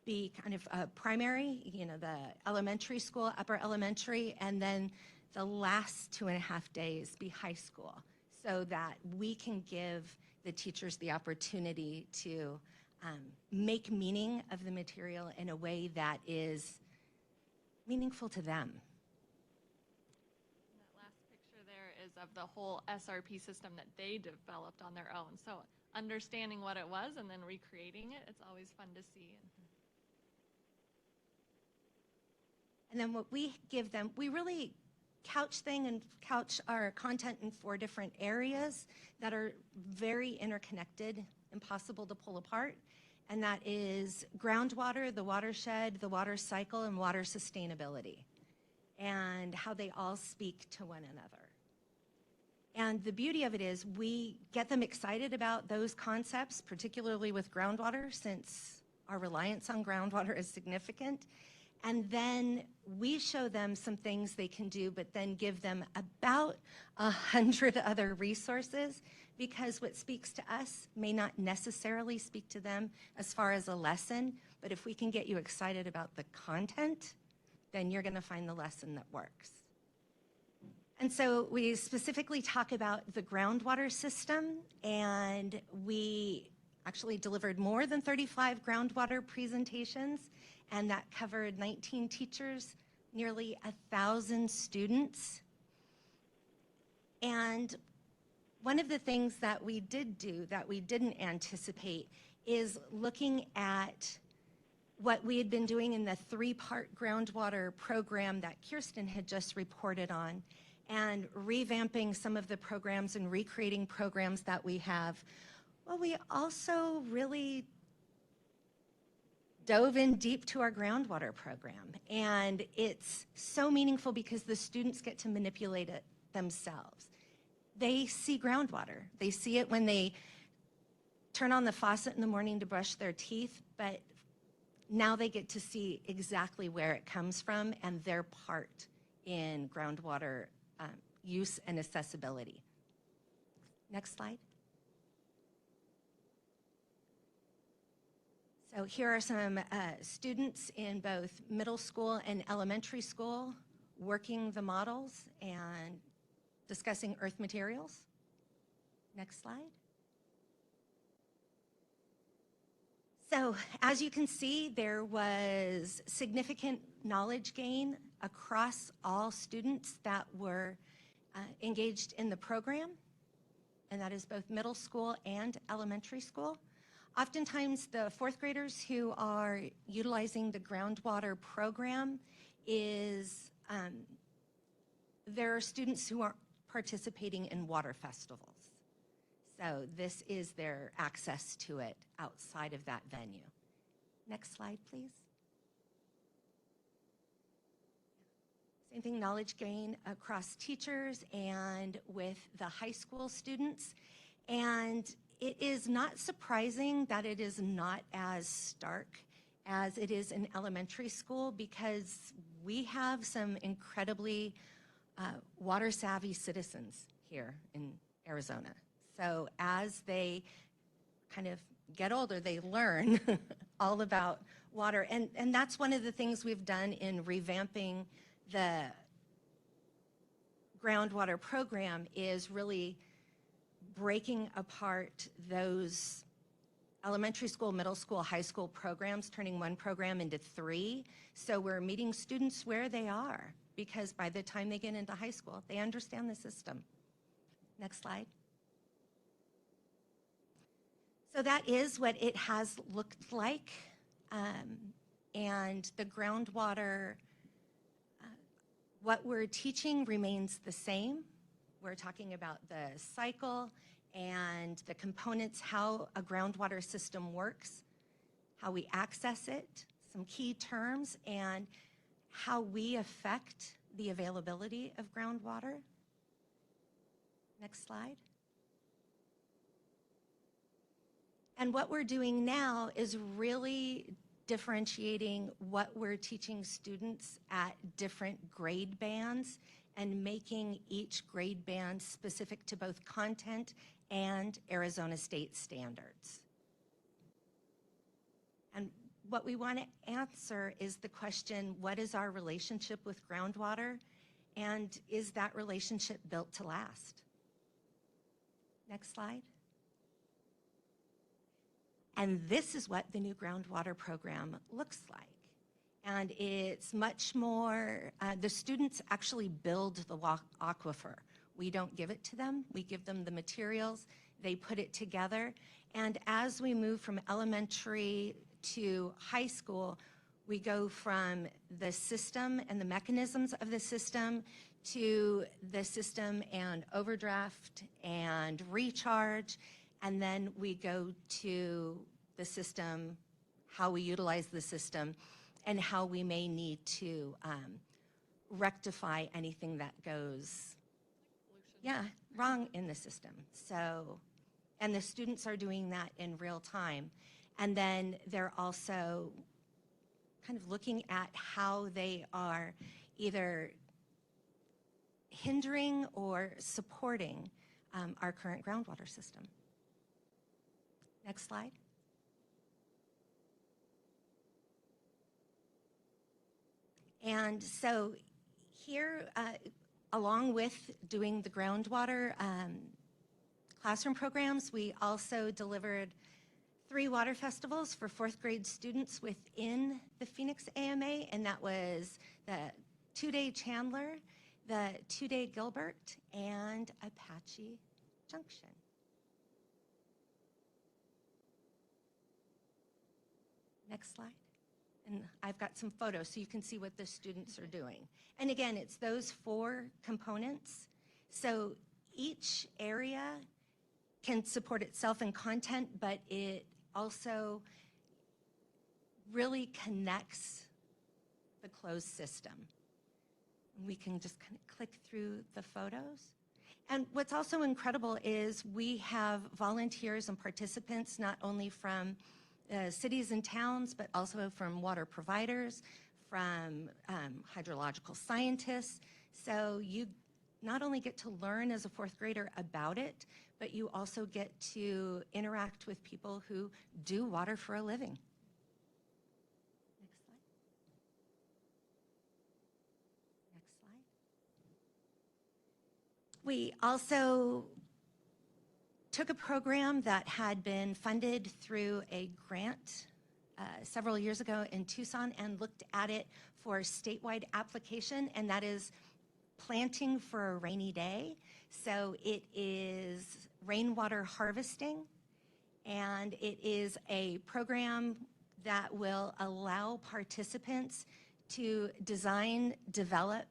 be kind of primary, the elementary school, upper elementary, and then the last 2.5 days be high school, so that we can give the teachers the opportunity to make meaning of the material in a way that is meaningful to them. That last picture there is of the whole SRP system that they developed on their own. So understanding what it was and then recreating it, it's always fun to see. And then what we give them, we really couch our content in 4 different areas that are very interconnected, impossible to pull apart. And that is groundwater, the watershed, the water cycle, and water sustainability, and how they all speak to one another. And the beauty of it is we get them excited about those concepts, particularly with groundwater, since our reliance on groundwater is significant. And then we show them some things they can do, but then give them about 100 other resources, because what speaks to us may not necessarily speak to them as far as a lesson, but if we can get you excited about the content, then you're going to find the lesson that works. And so we specifically talk about the groundwater system, and we actually delivered more than 35 groundwater presentations, and that covered 19 teachers, nearly 1,000 students. And one of the things that we did do that we didn't anticipate is looking at what we had been doing in the 3-part groundwater program that Kirsten had just reported on, and revamping some of the programs and recreating programs that we have. Well, we also really dove in deep to our groundwater program, and it's so meaningful because the students get to manipulate it themselves. They see groundwater. They see it when they turn on the faucet in the morning to brush their teeth, but now they get to see exactly where it comes from and their part in groundwater use and accessibility. Next slide. So here are some students in both middle school and elementary school working the models and discussing earth materials. Next slide. So as you can see, there was significant knowledge gain across all students that were engaged in the program, and that is both middle school and elementary school. Oftentimes, the 4th graders who are utilizing the groundwater program there are students who are participating in water festivals. So this is their access to it outside of that venue. Next slide, please. Same thing, knowledge gain across teachers and with the high school students. And it is not surprising that it is not as stark as it is in elementary school, because we have some incredibly water-savvy citizens here in Arizona. So as they kind of get older, they learn all about water. And that's one of the things we've done in revamping the groundwater program, is really breaking apart those elementary school, middle school, high school programs, turning one program into 3. So we're meeting students where they are, because by the time they get into high school, they understand the system. Next slide. So that is what it has looked like. And the groundwater, what we're teaching remains the same. We're talking about the cycle and the components, how a groundwater system works, how we access it, some key terms, and how we affect the availability of groundwater. Next slide. And what we're doing now is really differentiating what we're teaching students at different grade bands and making each grade band specific to both content and Arizona state standards. And what we want to answer is the question, what is our relationship with groundwater, and is that relationship built to last? Next slide. And this is what the new groundwater program looks like. And it's much more, the students actually build the aquifer. We don't give it to them. We give them the materials. They put it together. And as we move from elementary to high school, we go from the system and the mechanisms of the system to the system and overdraft and recharge. And then we go to the system, how we utilize the system, and how we may need to rectify anything that goes wrong in the system. So, and the students are doing that in real time. And then they're also kind of looking at how they are either hindering or supporting our current groundwater system. Next slide. And so here, along with doing the groundwater classroom programs, we also delivered 3 water festivals for 4th grade students within the Phoenix AMA, and that was the 2-day Chandler, the 2-day Gilbert, and Apache Junction. Next slide. And I've got some photos so you can see what the students are doing. And again, it's those 4 components. So each area can support itself in content, but it also really connects the closed system. We can just kind of click through the photos. And what's also incredible is we have volunteers and participants not only from cities and towns, but also from water providers, from hydrological scientists. So you not only get to learn as a 4th grader about it, but you also get to interact with people who do water for a living. Next slide. Next slide. We also took a program that had been funded through a grant several years ago in Tucson and looked at it for statewide application, and that is planting for a rainy day. So it is rainwater harvesting, and it is a program that will allow participants to design, develop,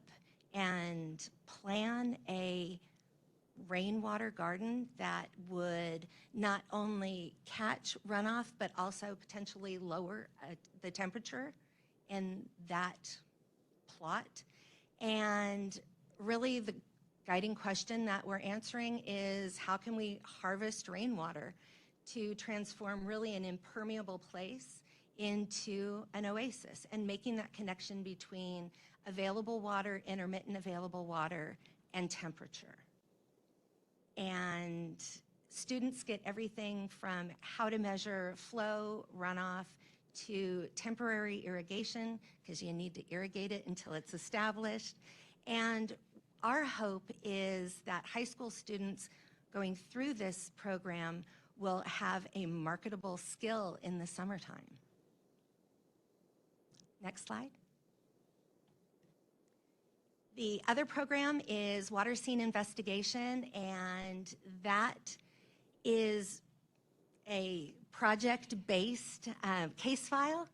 and plan a rainwater garden that would not only catch runoff, but also potentially lower the temperature in that plot. And really the guiding question that we're answering is how can we harvest rainwater to transform really an impermeable place into an oasis, and making that connection between available water, intermittent available water, and temperature. And students get everything from how to measure flow, runoff, to temporary irrigation, because you need to irrigate it until it's established. And our hope is that high school students going through this program will have a marketable skill in the summertime. Next slide. The other program is water scene investigation, and that is a project-based case file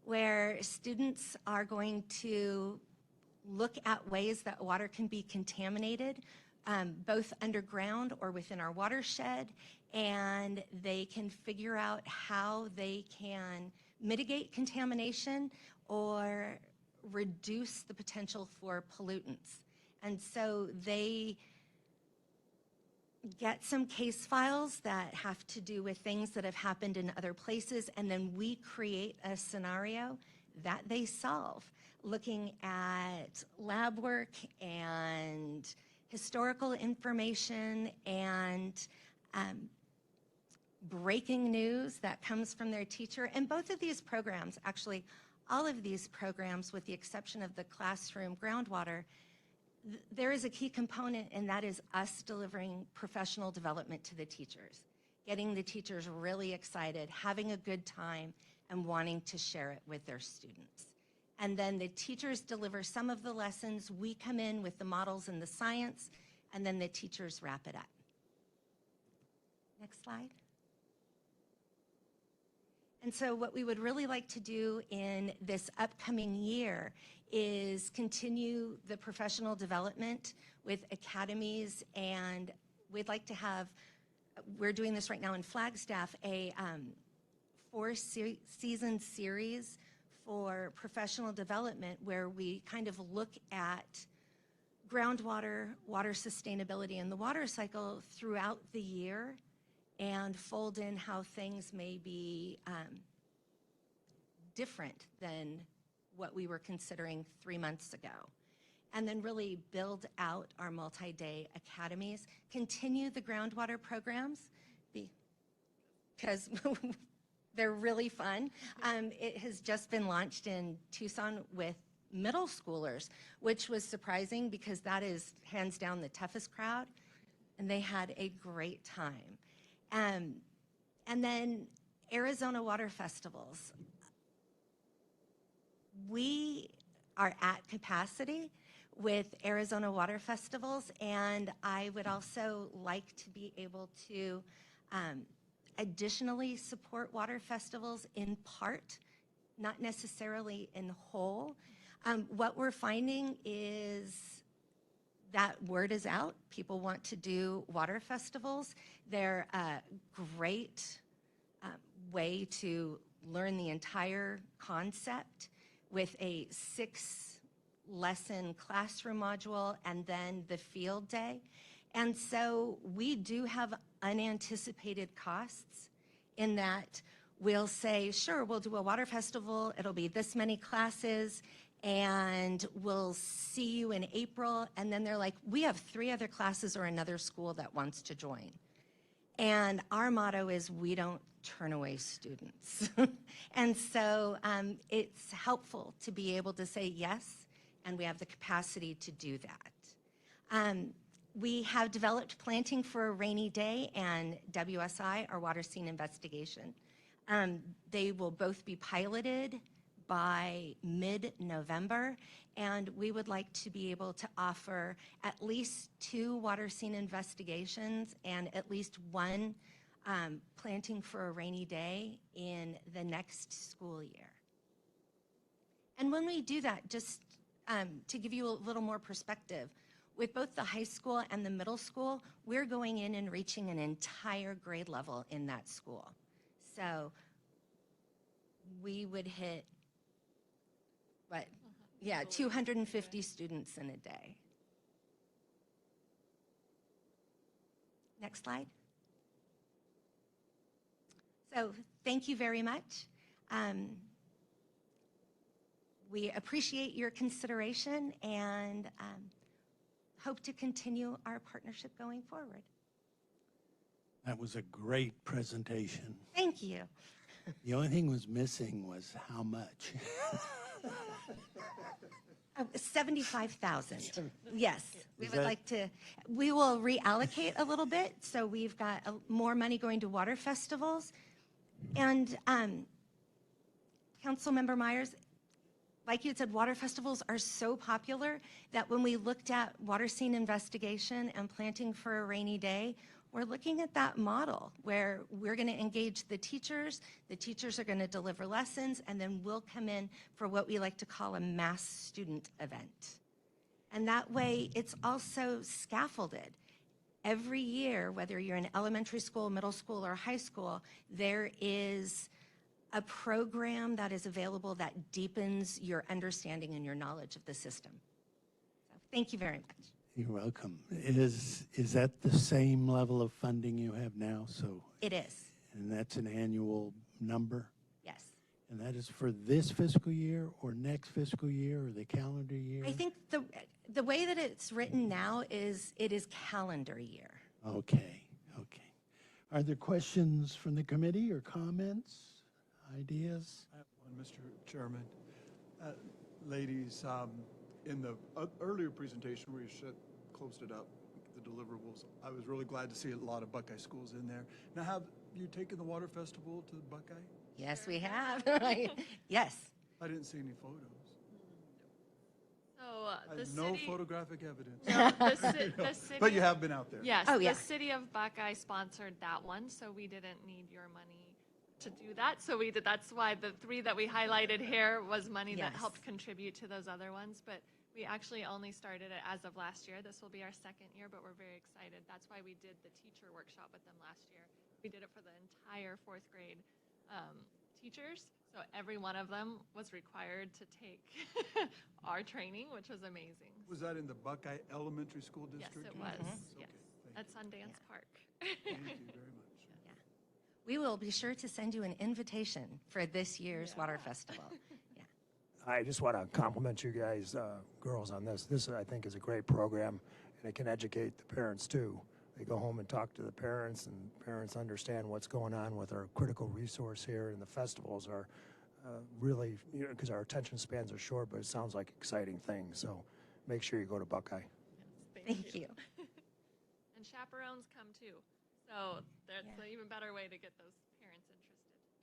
where students are going to look at ways that water can be contaminated, both underground or within our watershed, and they can figure out how they can mitigate contamination or reduce the potential for pollutants. And so they get some case files that have to do with things that have happened in other places, and then we create a scenario that they solve, looking at lab work and historical information and breaking news that comes from their teacher. And both of these programs, actually all of these programs with the exception of the classroom groundwater, there is a key component, and that is us delivering professional development to the teachers, getting the teachers really excited, having a good time, and wanting to share it with their students. And then the teachers deliver some of the lessons, we come in with the models and the science, and then the teachers wrap it up. Next slide. And so what we would really like to do in this upcoming year is continue the professional development with academies, and we'd like to have, we're doing this right now in Flagstaff, a 4-season series for professional development where we kind of look at groundwater, water sustainability, and the water cycle throughout the year, and fold in how things may be different than what we were considering 3 months ago. And then really build out our multi-day academies, continue the groundwater programs, because they're really fun. It has just been launched in Tucson with middle schoolers, which was surprising because that is hands down the toughest crowd, and they had a great time. And then Arizona Water Festivals. We are at capacity with Arizona Water Festivals, and I would also like to be able to additionally support water festivals in part, not necessarily in whole. What we're finding is that word is out. People want to do water festivals. They're a great way to learn the entire concept with a 6-lesson classroom module and then the field day. And so we do have unanticipated costs in that we'll say, sure, we'll do a water festival. It'll be this many classes, and we'll see you in April. And then they're like, we have 3 other classes or another school that wants to join. And our motto is we don't turn away students. And so it's helpful to be able to say yes, and we have the capacity to do that. We have developed Planting for a Rainy Day and WSI, our water scene investigation. They will both be piloted by mid-November, and we would like to be able to offer at least 2 water scene investigations and at least 1 Planting for a Rainy Day in the next school year. And when we do that, just to give you a little more perspective, with both the high school and the middle school, we're going in and reaching an entire grade level in that school. So we would hit, what? Yeah, 250 students in a day. Next slide. So thank you very much. We appreciate your consideration and hope to continue our partnership going forward. That was a great presentation. Thank you. The only thing was missing was how much. 75,000. Yes, we Is would that- like to, we will reallocate a little bit. So we've got more money going to water festivals. And Councilmember Myers, like you had said, water festivals are so popular that when we looked at water scene investigation and Planting for a Rainy Day, we're looking at that model where we're going to engage the teachers are going to deliver lessons, and then we'll come in for what we like to call a mass student event. And that way, it's also scaffolded. Every year, whether you're in elementary school, middle school, or high school, there is a program that is available that deepens your understanding and your knowledge of the system. So, thank you very much. You're welcome. Is that the same level of funding you have now? So, It is, and that's an annual number? yes. And that is for this fiscal year or next fiscal year or the calendar year? I think the way that it's written now is it is calendar year. Okay, okay. Are there questions from the committee or comments, ideas? I have one, Mr. Chairman. Ladies, in the earlier presentation where you closed it up, the deliverables, I was really glad to see a lot of Buckeye schools in there. Now, have you taken the water festival to Buckeye? Yes, we have. Yes. I didn't see any photos. So I the have no city, photographic evidence. no, the city, But you have been out there. yes, Oh, yeah. the city of Buckeye sponsored that one, so we didn't need your money to do that. So we did. That's why the 3 that we highlighted here was money that Yes. helped contribute to those other ones. But we actually only started it as of last year. This will be our 2nd year, but we're very excited. That's why we did the teacher workshop with them last year. We did it for the entire 4th grade teachers. So every one of them was required to take our training, which was amazing. Was that in the Buckeye Elementary School Yes, District? it was. Okay, Yes, thank at Sundance Park. you. Thank you very much. We will be sure to send you an invitation for this year's water festival. Yeah. I just want to compliment you guys, girls, on this. This, I think, is a great program, and it can educate the parents, too. They go home and talk to the parents, and parents understand what's going on with our critical resource here, and the festivals are really, because our attention spans are short, but it sounds like exciting things. So make sure you go to Buckeye. Thank you. And chaperones come too. So that's an even better way to get those parents interested.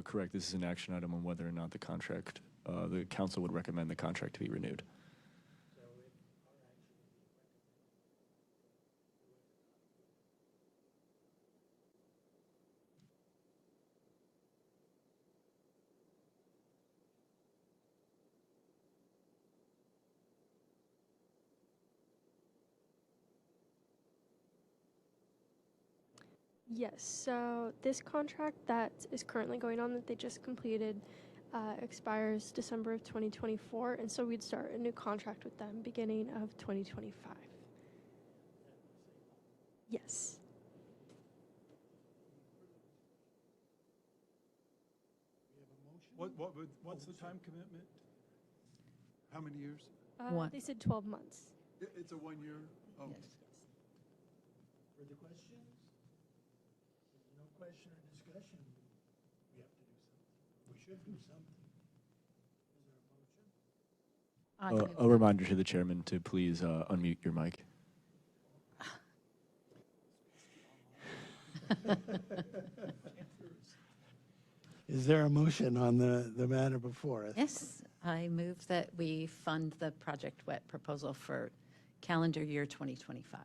Correct. This is an action item on whether or not the council would recommend the contract to be renewed. Yes, so this contract that is currently going on that they just completed expires December of 2024, and so we'd start a new contract with them beginning of 2025. Yes. What's the time commitment? How many years? They said 12 months. It's a 1 year? Oh. Yes. Further questions? If there's no question or discussion, we have to do something. We should do something. Is there a motion? A reminder to the chairman to please unmute your mic. Is there a motion on the matter before us? Yes, I move that we fund the Project WET proposal for calendar year 2025.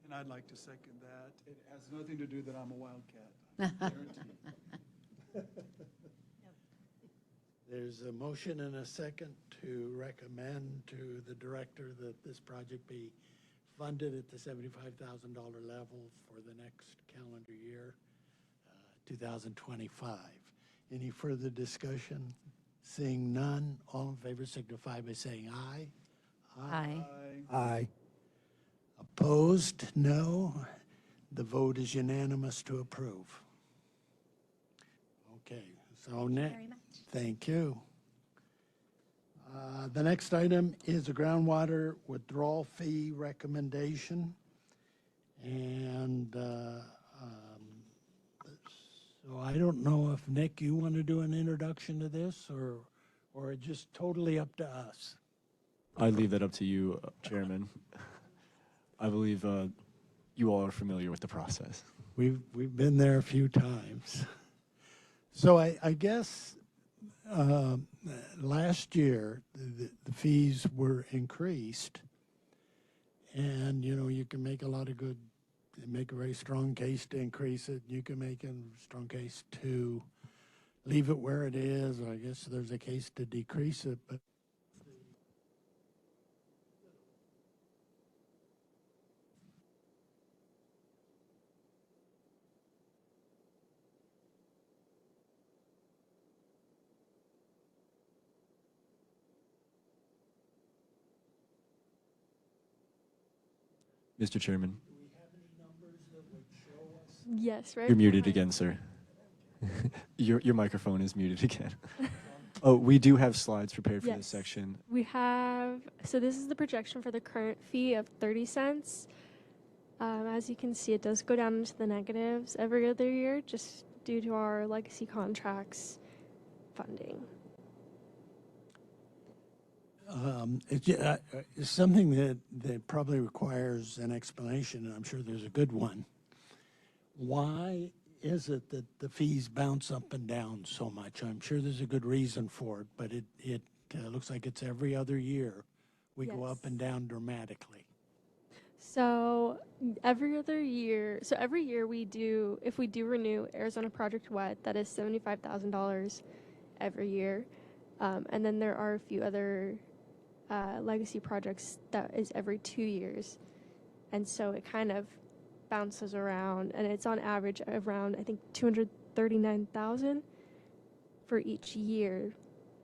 And I'd like to second that. It has nothing to do that I'm a wildcat. Guaranteed. There's a motion and a second to recommend to the director that this project be funded at the $75,000 level for the next calendar year, 2025. Any further discussion? Seeing none, all in favor signify by saying aye. Aye. Aye. Opposed? No. The vote is unanimous to approve. Okay, so next. very much. Thank you. The next item is a groundwater withdrawal fee recommendation. And so I don't know if, Nick, you want to do an introduction to this or just totally up to us? I leave that up to you, Chairman. I believe you all are familiar with the process. We've been there a few times. So I guess last year the fees were increased, and you can make make a very strong case to increase it. You can make a strong case to leave it where it is. I guess there's a case to decrease it, but Mr. Chairman, Yes, right? you're muted again, sir. Your microphone is muted again. Oh, we do have slides prepared for this Yes. section. We have, so this is the projection for the current fee of 30 cents. As you can see, it does go down into the negatives every other year just due to our legacy contracts funding. It's something that probably requires an explanation, and I'm sure there's a good one. Why is it that the fees bounce up and down so much? I'm sure there's a good reason for it, but it looks like it's every other year we go up and down dramatically. So every year we do, if we do renew Arizona Project WET, that is $75,000 every year. And then there are a few other legacy projects that is every 2 years. And so it kind of bounces around, and it's on average around, I think, $239,000 for each year.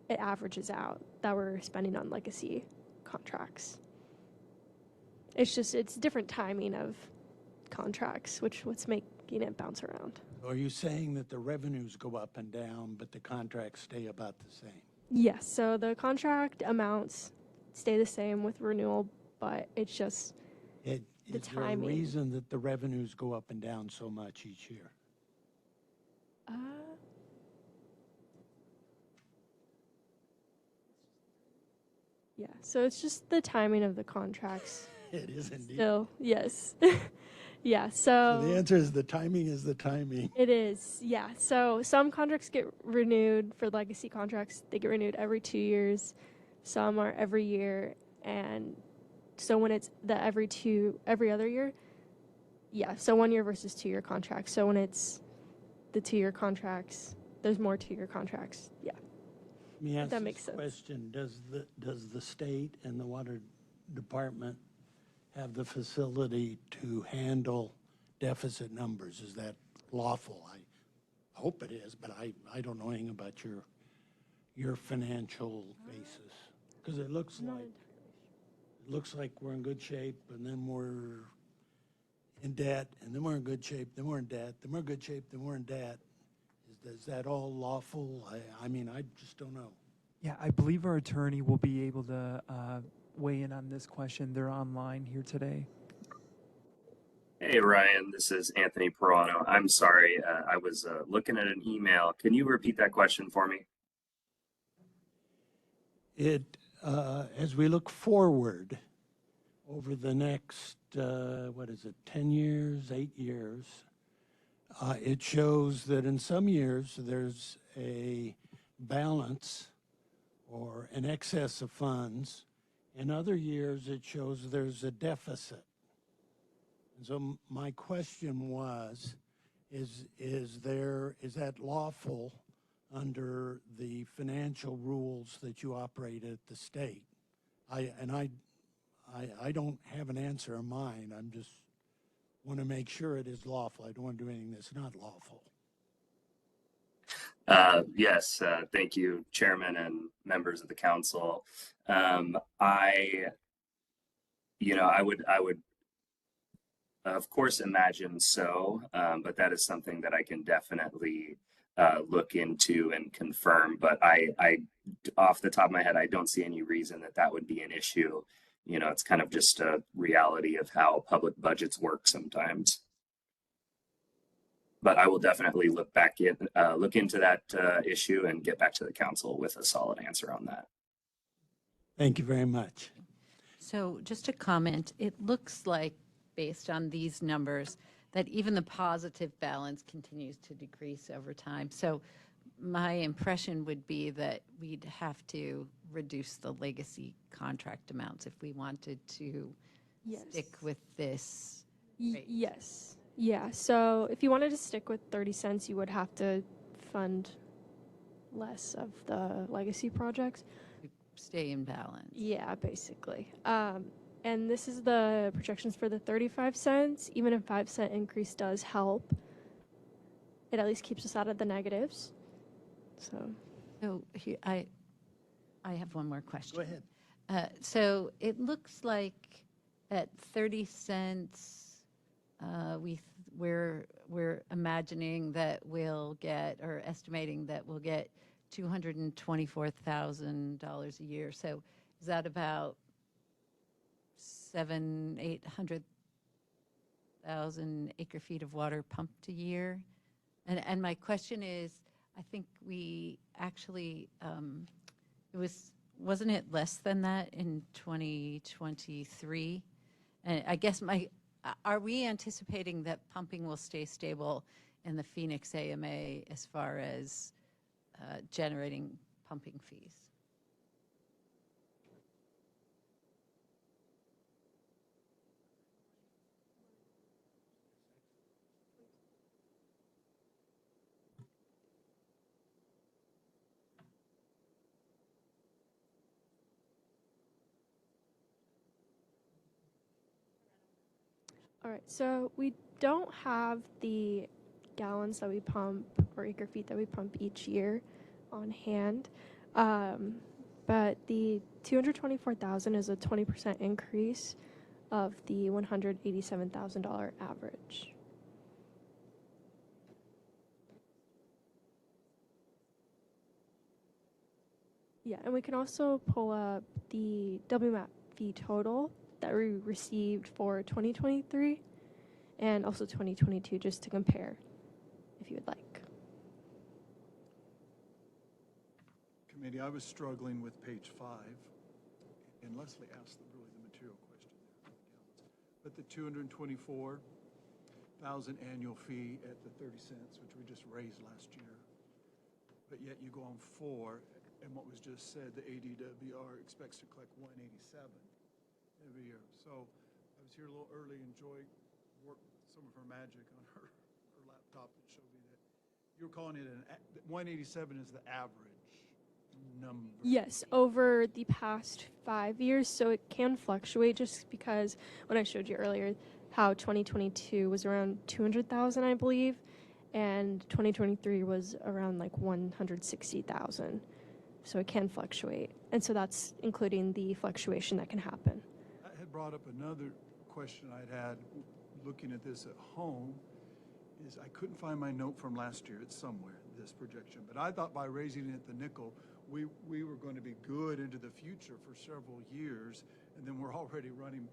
It averages out that we're spending on legacy contracts. It's different timing of contracts, what's making it bounce around. Are you saying that the revenues go up and down, but the contracts stay about the same? Yes, so the contract amounts stay the same with renewal, but it's just the timing. Is there a reason that the revenues go up and down so much each year? Yeah, so it's just the timing of the contracts. It is indeed. Still, yes. Yeah, So the so answer is the timing is the timing. it is, yeah. So some contracts get renewed for legacy contracts. They get renewed every 2 years. Some are every year. And so when it's the every other year, yeah, so 1 year versus 2 year contracts. So when it's the 2 year contracts, there's more 2 year contracts. Yeah. Let me ask That this makes sense. question. Does the state and the water department have the facility to handle deficit numbers? Is that lawful? I hope it is, but I don't know anything about your financial basis. Because it looks like we're in good shape, and then we're in debt, and then we're in good shape, then we're in debt, then we're in good shape, then we're in debt. Is that all lawful? I mean, I just don't know. Yeah, I believe our attorney will be able to weigh in on this question. They're online here today. Hey, Ryan, this is Anthony Perano. I'm sorry, I was looking at an email. Can you repeat that question for me? As we look forward over the next, 10 years, 8 years, it shows that in some years there's a balance or an excess of funds. In other years, it shows there's a deficit. And so my question was, is that lawful under the financial rules that you operate at the state? I don't have an answer in mind. I'm just want to make sure it is lawful. I don't want to do anything that's not lawful. Yes, thank you, Chairman and members of the council. I would of course imagine so, but that is something that I can definitely look into and confirm. But I, off the top of my head, I don't see any reason that would be an issue. You know, it's kind of just a reality of how public budgets work sometimes. But I will definitely look into that issue and get back to the council with a solid answer on that. Thank you very much. So just a comment, it looks like, based on these numbers, that even the positive balance continues to decrease over time. So my impression would be that we'd have to reduce the legacy contract amounts if we wanted to stick with this rate. Yes. Yeah, so if you wanted to stick with 30 cents, you would have to fund less of the legacy projects. Stay in balance. Yeah, basically. And this is the projections for the 35 cents. Even a 5-cent increase does help. It at least keeps us out of the negatives. So here, I have one more question. Go ahead. So it looks like at 30 cents, we're imagining that we'll get, or estimating that we'll get $224,000 a year. So is that about 800,000 acre feet of water pumped a year? And my question is, I think we actually, wasn't it less than that in 2023? And I guess are we anticipating that pumping will stay stable in the Phoenix AMA as far as generating pumping fees? All right, so we don't have the gallons that we pump or acre feet that we pump each year on hand, but the 224,000 is a 20% increase of the $187,000 average. Yeah, and we can also pull up the WMAP fee total that we received for 2023 and also 2022, just to compare, if you would like. Committee, I was struggling with page 5. and Leslie asked really the material question there. But the 224,000 annual fee at the 30 cents, which we just raised last year, but yet you go on 4, and what was just said, the ADWR expects to collect 187 every year. So I was here a little early and Joy worked some of her magic on her laptop that showed me that you're calling it 187 is the average number. Yes, over the past 5 years, so it can fluctuate just because when I showed you earlier how 2022 was around 200,000, I believe, and 2023 was around like 160,000. So it can fluctuate. And so that's including the fluctuation that can happen. I had brought up another question I'd had looking at this at home is I couldn't find my note from last year. It's somewhere, this projection. But I thought by raising it the nickel, we were going to be good into the future for several years, and then we're already running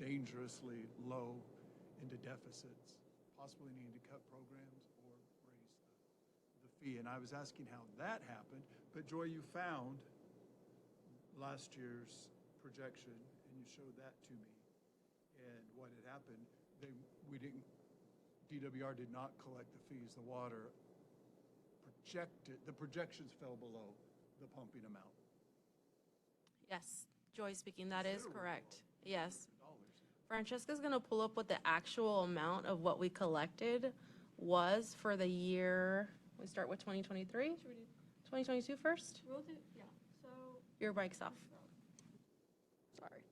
dangerously low into deficits, possibly needing to cut programs or raise the fee. And I was asking how that happened, but Joy, you found last year's projection, and you showed that to me. And what had happened, DWR did not collect the fees. The water the projections fell below the pumping amount. Yes, Joy speaking, that is correct. Yes. Francesca's going to pull up what the actual amount of what we collected was for the year. We start with 2023? 2022 first? We'll do, yeah. So Your mic's off. sorry.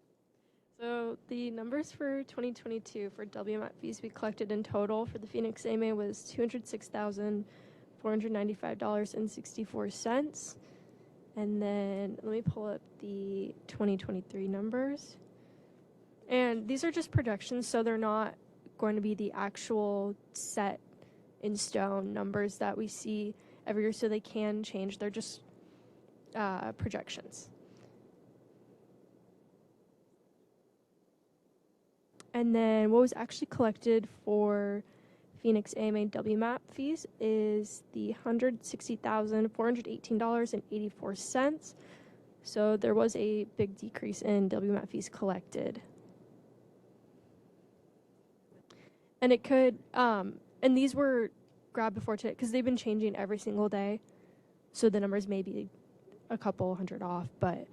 So the numbers for 2022 for WMAP fees we collected in total for the Phoenix AMA was $206,495.64. And then let me pull up the 2023 numbers. And these are just projections, so they're not going to be the actual set in stone numbers that we see every year, so they can change. They're just projections. And then what was actually collected for Phoenix AMA WMAP fees is the $160,418.84. So there was a big decrease in WMAP fees collected. And it could, and these were grabbed before today because they've been changing every single day. So the numbers may be a couple hundred off, but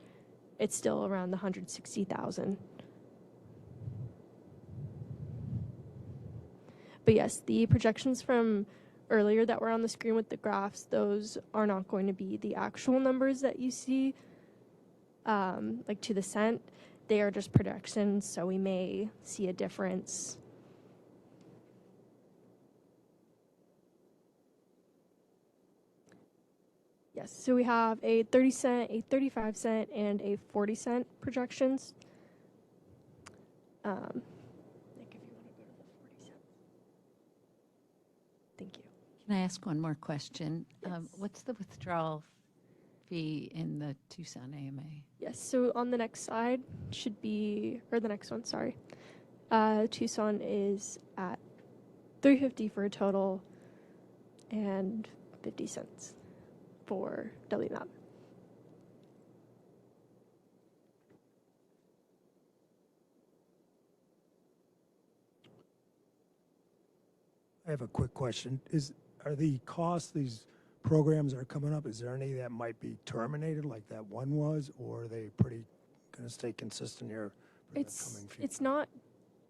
it's still around the 160,000. But yes, the projections from earlier that were on the screen with the graphs, those are not going to be the actual numbers that you see, like to the cent. They are just projections, so we may see a difference. Yes, so we have a 30 cent, a 35 cent, and a 40 cent projections. Nick, if you want to go to the 40 cents. Thank you. Can I ask one more question? Yes. What's the withdrawal fee in the Tucson AMA? Yes, so on the next slide should be, or the next one, sorry. Tucson is at $3.50 for a total and 50 cents for WMAP. I have a quick question. Are the costs, these programs that are coming up, is there any that might be terminated like that one was, or are they pretty going to stay consistent here for the coming future? It's not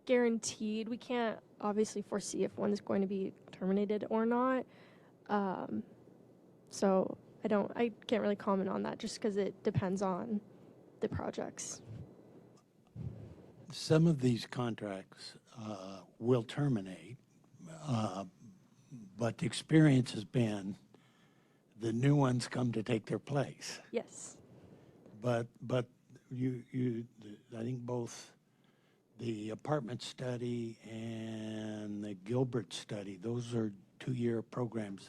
guaranteed. We can't obviously foresee if one is going to be terminated or not. So I can't really comment on that just because it depends on the projects. Some of these contracts will terminate, but the experience has been the new ones come to take their place. Yes. But I think both the apartment study and the Gilbert study, those are 2-year programs.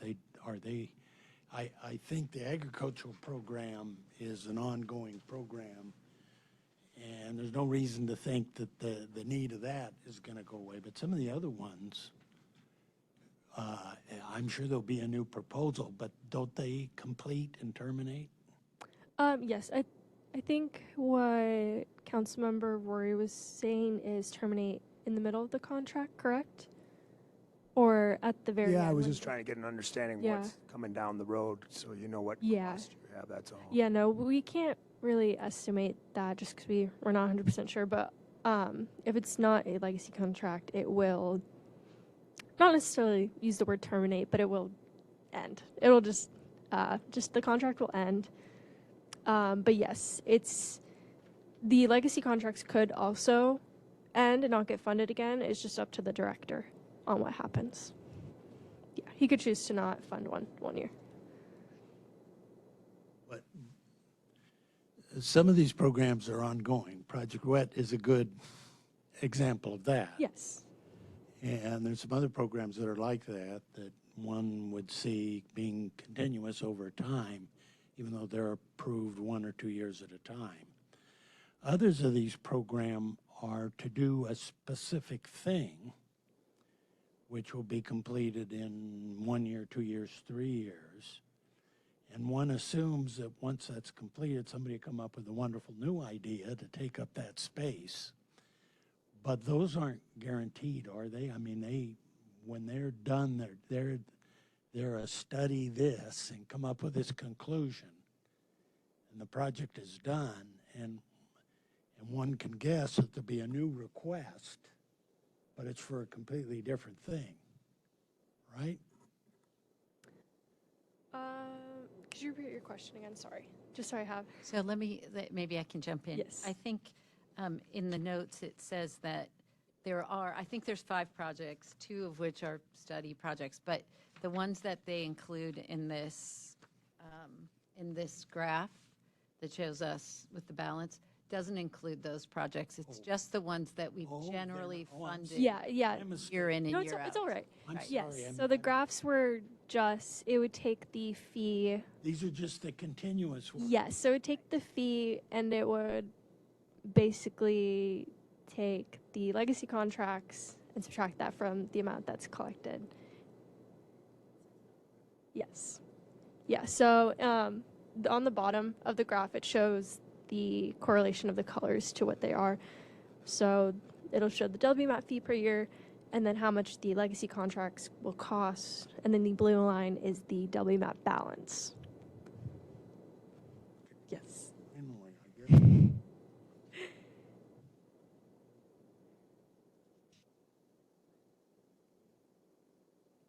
I think the agricultural program is an ongoing program, and there's no reason to think that the need of that is going to go away. But some of the other ones, I'm sure there'll be a new proposal, but don't they complete and terminate? Yes, I I think what Councilmember Rory was saying is terminate in the middle of the contract, correct? Or at the very end? Yeah, I was when just trying to get an understanding Yeah. what's coming down the road, so you know what Yeah. cost you have, that's all. Yeah, no, we can't really estimate that just because we're not 100% sure. But if it's not a legacy contract, it will not necessarily use the word terminate, but it will end. It'll just the contract will end. But yes, it's the legacy contracts could also end and not get funded again. It's just up to the director on what happens. Yeah, he could choose to not fund one year. But some of these programs are ongoing. Project Wet is a good example of that. Yes. And there's some other programs that are like that, that one would see being continuous over time, even though they're approved 1 or 2 years at a time. Others of these programs are to do a specific thing, which will be completed in 1 year, 2 years, 3 years. And one assumes that once that's completed, somebody will come up with a wonderful new idea to take up that space. But those aren't guaranteed, are they? I mean, when they're done, they're a study this and come up with this conclusion. And the project is done, and one can guess that there'll be a new request, but it's for a completely different thing, right? Could you repeat your question again? Sorry. Just so I have. So maybe I can jump in. Yes. I think in the notes it says that I think there's 5 projects, 2 of which are study projects, but the ones that they include in this graph that shows us with the balance doesn't include those projects. It's just the ones that we've generally funded Yeah. year in and No, year out. it's all right. I'm Yes. sorry. So the graphs were it would take the fee. These are just the continuous ones. Yes. So it would take the fee and it would basically take the legacy contracts and subtract that from the amount that's collected. Yes. Yeah. So on the bottom of the graph, it shows the correlation of the colors to what they are. So it'll show the WMAP fee per year and then how much the legacy contracts will cost. And then the blue line is the WMAP balance. Yes. Anyway, I guess.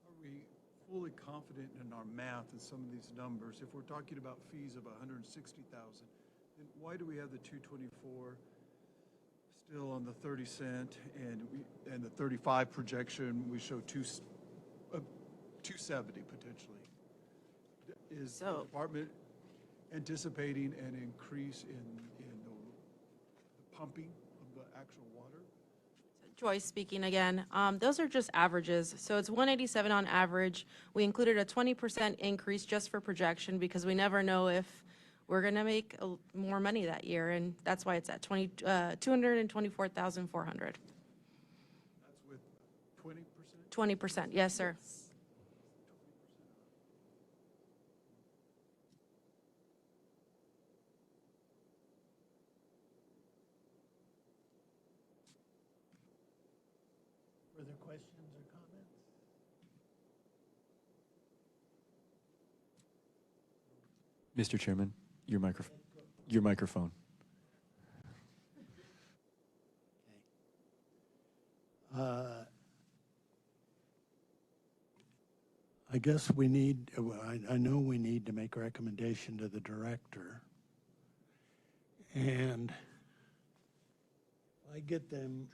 Are we fully confident in our math and some of these numbers? If we're talking about fees of 160,000, then why do we have the 224 still on the 30 cent and the 35 projection we show 270 potentially? Is the department anticipating an increase in the pumping of the actual water? Joyce speaking again. Those are just averages. So it's 187 on average. We included a 20% increase just for projection because we never know if we're going to make more money that year, and that's why it's at 224,400. That's with 20%? 20%, yes, sir. Further questions or comments? Mr. Chairman, your microphone. I guess we need, I know we need to make a recommendation to the director. And I get them,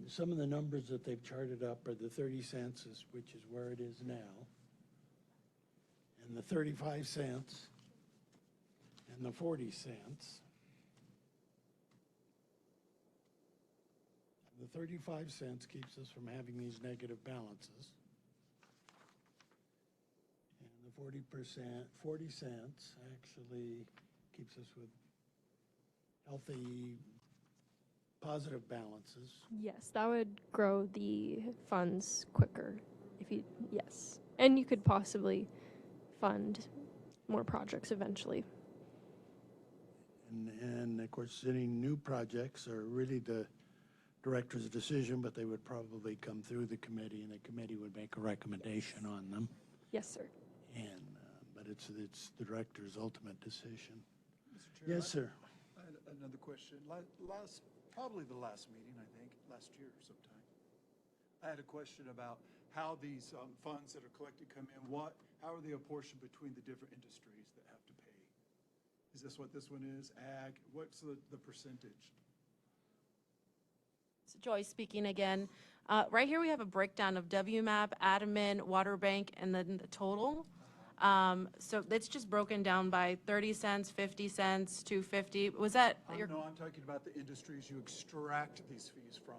some of the numbers that they've charted up are the 30 cents, which is where it is now, and the 35 cents, and the 40 cents. The 35 cents keeps us from having these negative balances. And the 40 cents actually keeps us with healthy, positive balances. Yes, that would grow the funds quicker yes. And you could possibly fund more projects eventually. And of course, any new projects are really the director's decision, but they would probably come through the committee, and the committee would make a recommendation on them. Yes, sir. And, but it's the director's ultimate decision. Mr. Chair, Yes, sir. I had another question. Probably the last meeting, I think, last year sometime. I had a question about how these funds that are collected come in. How are they apportioned between the different industries that have to pay? Is this what this one is? Ag? What's the percentage? So Joy speaking again. Right here we have a breakdown of WMAP, admin, water bank, and then the total. So it's just broken down by 30 cents, 50 cents, 250. Was that your? No, I'm talking about the industries you extract these fees from.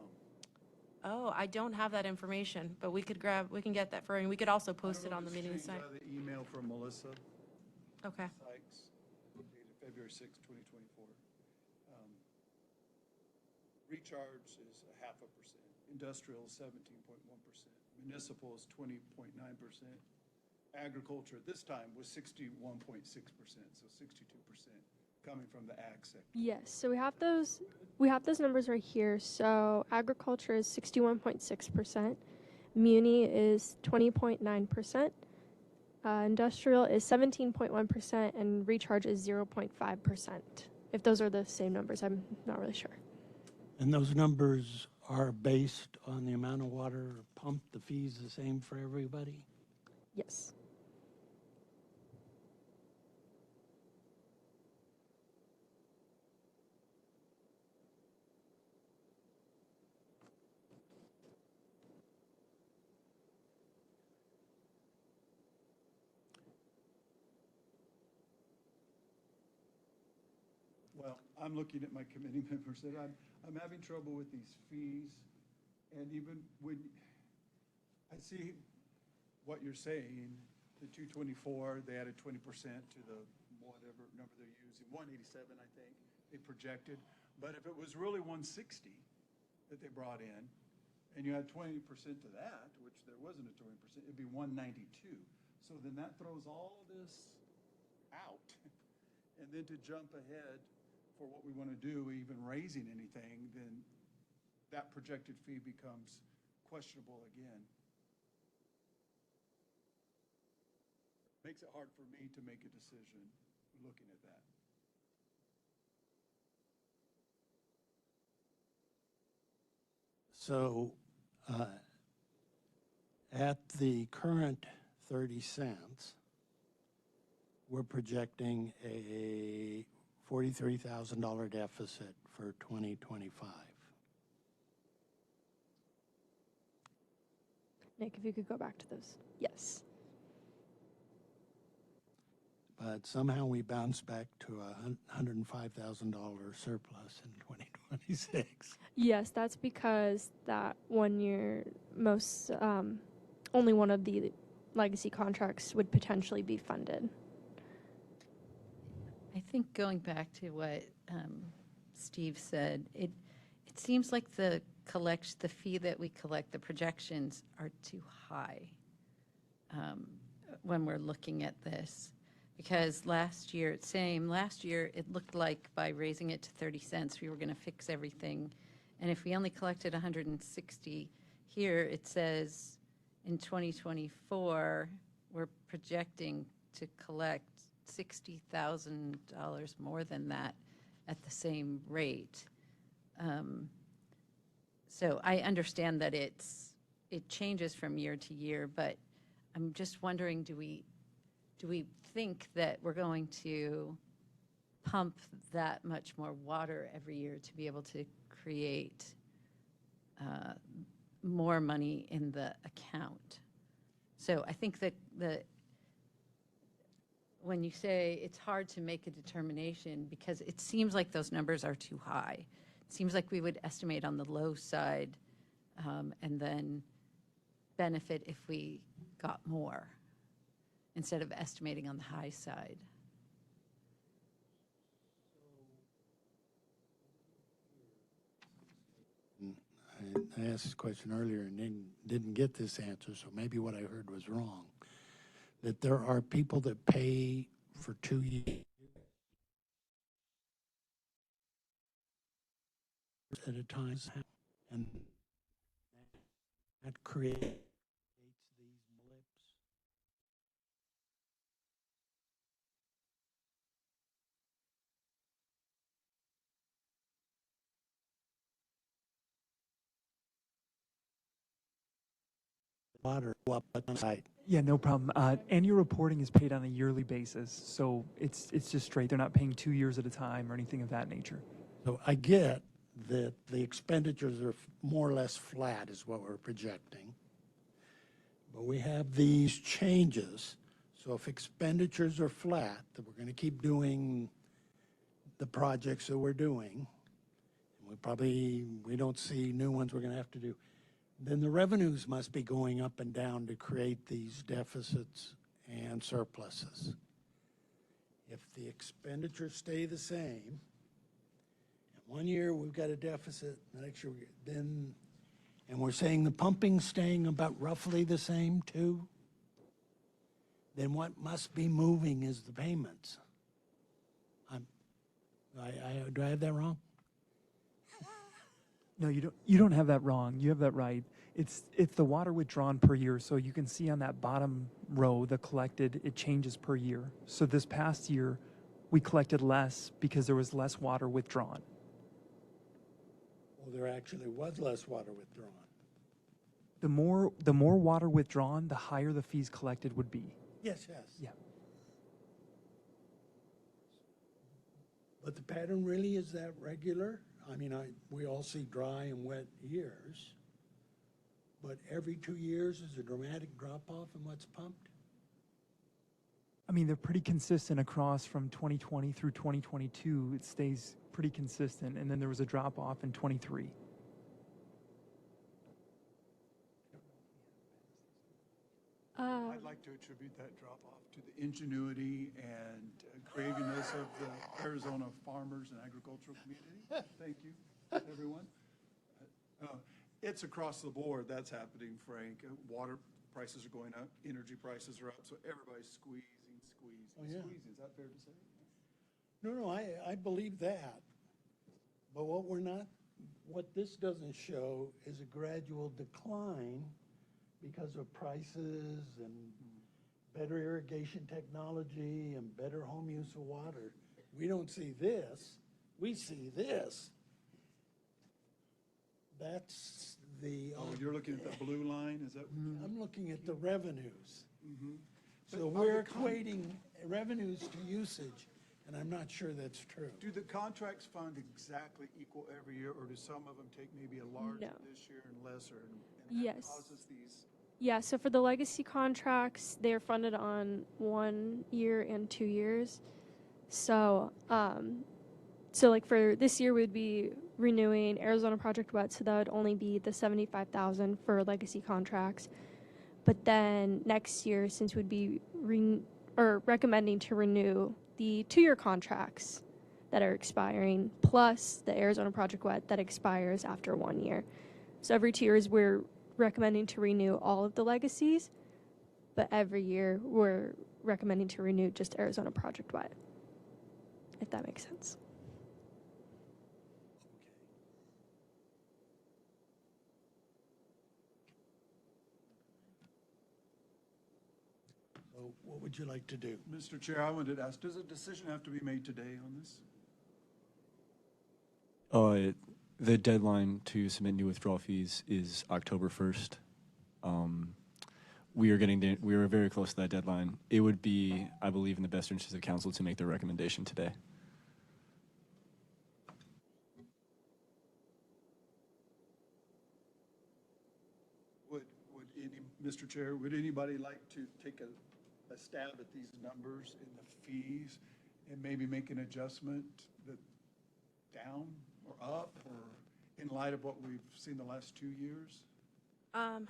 Oh, I don't have that information, but we can get that for you. We could also post it on the meeting site. The email from Melissa Okay. Sykes, dated February 6, 2024. Recharge is 0.5%. Industrial is 17.1%. Municipal is 20.9%. Agriculture at this time was 61.6%, so 62% coming from the ag sector. Yes, so we have those numbers right here. So agriculture is 61.6%, muni is 20.9%, industrial is 17.1%, and recharge is 0.5%. If those are the same numbers, I'm not really sure. And those numbers are based on the amount of water pumped, the fee's the same for everybody? Yes. Well, I'm looking at my committee members, and I'm having trouble with these fees. And even when I see what you're saying, the 224, they added 20% to the whatever number they're using, 187, I think, they projected. But if it was really 160 that they brought in, and you add 20% to that, which there wasn't a 20%, it'd be 192. So then that throws all this out. And then to jump ahead for what we want to do, even raising anything, then that projected fee becomes questionable again. Makes it hard for me to make a decision looking at that. So at the current 30 cents, we're projecting a $43,000 deficit for 2025. Nick, if you could go back to those. Yes. But somehow we bounce back to a $105,000 surplus in 2026. Yes, that's because that 1 year, only one of the legacy contracts would potentially be funded. I think going back to what Steve said, it seems like the fee that we collect, the projections are too high when we're looking at this. Because last year it looked like by raising it to 30 cents, we were going to fix everything. And if we only collected 160, here it says in 2024, we're projecting to collect $60,000 more than that at the same rate. So I understand that it changes from year to year, but I'm just wondering, do we think that we're going to pump that much more water every year to be able to create more money in the account? So I think that when you say it's hard to make a determination, because it seems like those numbers are too high. It seems like we would estimate on the low side and then benefit if we got more, instead of estimating on the high side. I asked this question earlier and didn't get this answer, so maybe what I heard was wrong. That there are people that pay for 2 years at a time, and that creates these blips. Water up on site. Yeah, no problem. Annual reporting is paid on a yearly basis, so it's just straight. They're not paying 2 years at a time or anything of that nature. So I get that the expenditures are more or less flat is what we're projecting. But we have these changes. So if expenditures are flat, that we're going to keep doing the projects that we're doing, and we don't see new ones we're going to have to do, then the revenues must be going up and down to create these deficits and surpluses. If the expenditures stay the same, one year we've got a deficit, the next year and we're saying the pumping's staying about roughly the same too, then what must be moving is the payments. Do I have that wrong? No, you don't have that wrong. You have that right. It's the water withdrawn per year. So you can see on that bottom row, the collected, it changes per year. So this past year, we collected less because there was less water withdrawn. Well, there actually was less water withdrawn. The more water withdrawn, the higher the fees collected would be. Yes. Yeah. But the pattern really is that regular? I mean, we all see dry and wet years, but every 2 years is a dramatic drop-off in what's pumped? I mean, they're pretty consistent across from 2020 through 2022. It stays pretty consistent, and then there was a drop-off in 23. I'd like to attribute that drop-off to the ingenuity and craviness of the Arizona farmers and agricultural community. Thank you, everyone. It's across the board that's happening, Frank. Water prices are going up, energy prices are up, so everybody's squeezing. Oh, yeah. Squeezing, is that fair to say? No, I believe that. But what this doesn't show is a gradual decline because of prices and better irrigation technology and better home use of water. We don't see this. We see this. That's the... Oh, you're looking at the blue line, is that? I'm looking at the revenues. Mm-hmm. So we're equating revenues to usage, and I'm not sure that's true. Do the contracts fund exactly equal every year, or do some of them take maybe a larger No. this year and lesser? And Yes. that causes these? Yeah, so for the legacy contracts, they're funded on 1 year and 2 years. So, like for this year, we'd be renewing Arizona Project Wet, so that would only be the $75,000 for legacy contracts. But then next year, since we'd be recommending to renew the 2-year contracts that are expiring, plus the Arizona Project Wet that expires after 1 year. So every 2 years, we're recommending to renew all of the legacies, but every year we're recommending to renew just Arizona Project Wet, if that makes sense. So what would you like to do? Mr. Chair, I wanted to ask, does a decision have to be made today on this? The deadline to submit new withdrawal fees is October 1st. We are very close to that deadline. It would be, I believe, in the best interest of council to make their recommendation today. Mr. Chair, would anybody like to take a stab at these numbers and the fees and maybe make an adjustment down or up, or in light of what we've seen the last 2 years?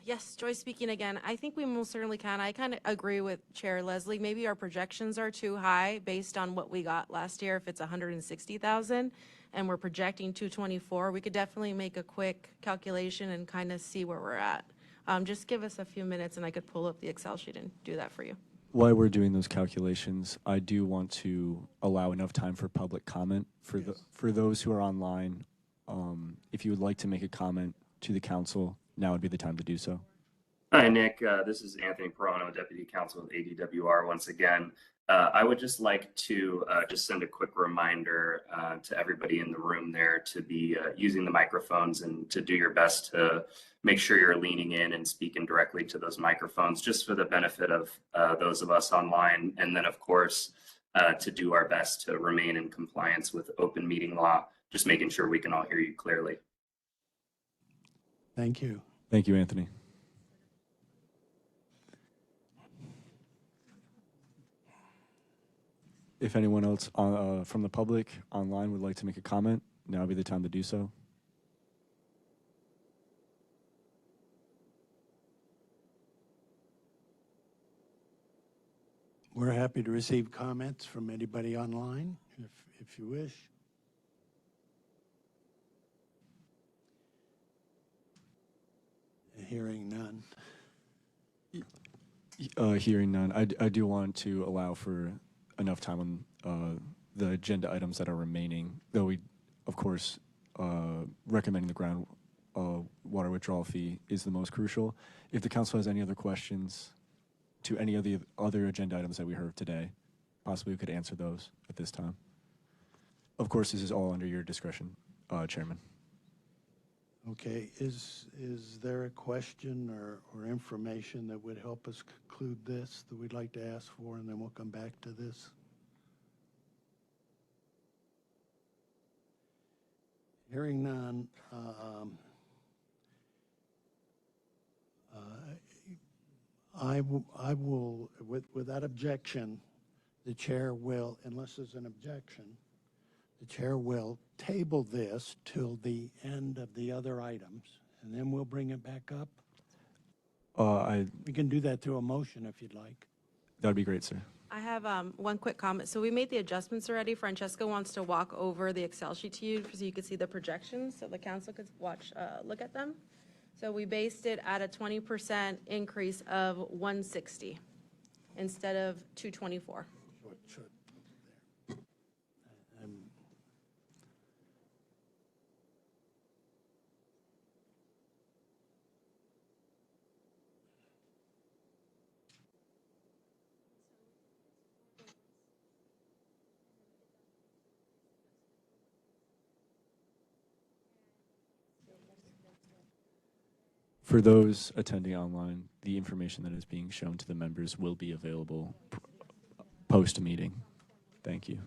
Yes, Joy speaking again. I think we most certainly can. I kind of agree with Chair Leslie. Maybe our projections are too high based on what we got last year. If it's 160,000 and we're projecting 224, we could definitely make a quick calculation and kind of see where we're at. Just give us a few minutes and I could pull up the Excel sheet and do that for you. While we're doing those calculations, I do want to allow enough time for public comment for those who are online. If you would like to make a comment to the council, now would be the time to do so. Hi, Nick. This is Anthony Perano, Deputy Counsel with ADWR once again. I would just like to just send a quick reminder to everybody in the room there to be using the microphones and to do your best to make sure you're leaning in and speaking directly to those microphones, just for the benefit of those of us online. And then, of course, to do our best to remain in compliance with open meeting law, just making sure we can all hear you clearly. Thank you. Thank you, Anthony. If anyone else from the public online would like to make a comment, now would be the time to do so. We're happy to receive comments from anybody online, if you wish. Hearing none. Hearing none, I do want to allow for enough time on the agenda items that are remaining, though we, of course, recommending the ground water withdrawal fee is the most crucial. If the council has any other questions to any of the other agenda items that we heard today, possibly we could answer those at this time. Of course, this is all under your discretion, Chairman. Okay, is there a question or information that would help us conclude this that we'd like to ask for, and then we'll come back to this? Hearing none, I will, without objection, the chair will, unless there's an objection, the chair will table this till the end of the other items, and then we'll bring it back up. We can do that through a motion if you'd like. That'd be great, sir. I have one quick comment. So we made the adjustments already. Francesca wants to walk over the Excel sheet to you so you could see the projections, so the council could look at them. So we based it at a 20% increase of 160 instead of 224. So it should. For those attending online, the information that is being shown to the members will be available post-meeting. Thank you.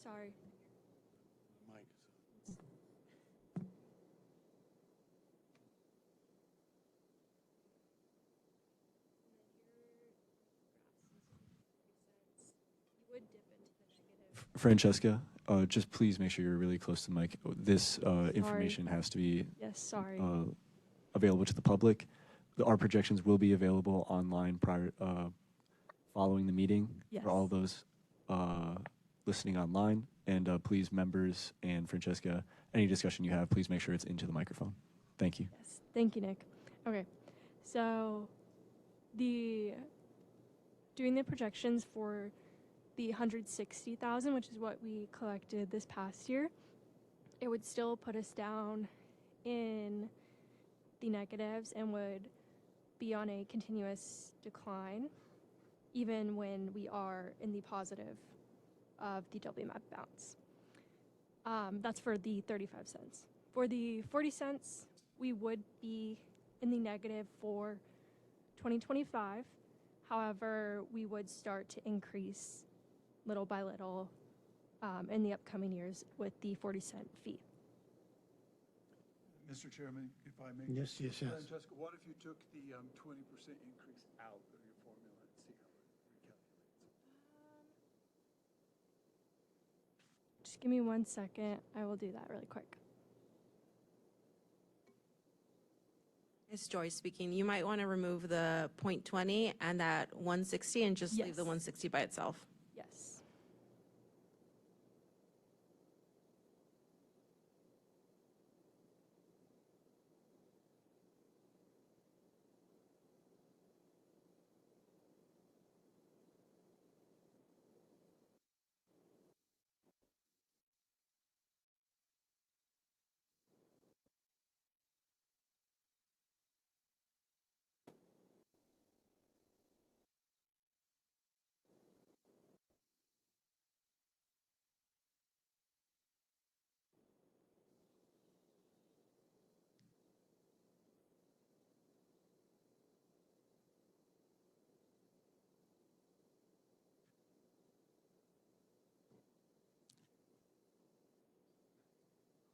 Sorry. Mike. Francesca, just please make sure you're really close to the mic. This information has to be available to the public. Our projections will be available online following the meeting for all those listening online. And please, members and Francesca, any discussion you have, please make sure it's into the microphone. Thank you. Yes, thank you, Nick. Okay, so doing the projections for the 160,000, which is what we collected this past year, it would still put us down in the negatives and would be on a continuous decline, even when we are in the positive of the WMAP bounce. That's for the 35 cents. For the 40 cents, we would be in the negative for 2025, However, we would start to increase little by little in the upcoming years with the 40-cent fee. Mr. Chairman, if I may. Yes, yes, yes. Francesca, what if you took the 20% increase out of your formula and see how it recalculates? Just give me 1 second. I will do that really quick. It's Joy speaking. You might want to remove the 0.20 and that 160 and just leave the Yes. 160 by itself. Yes.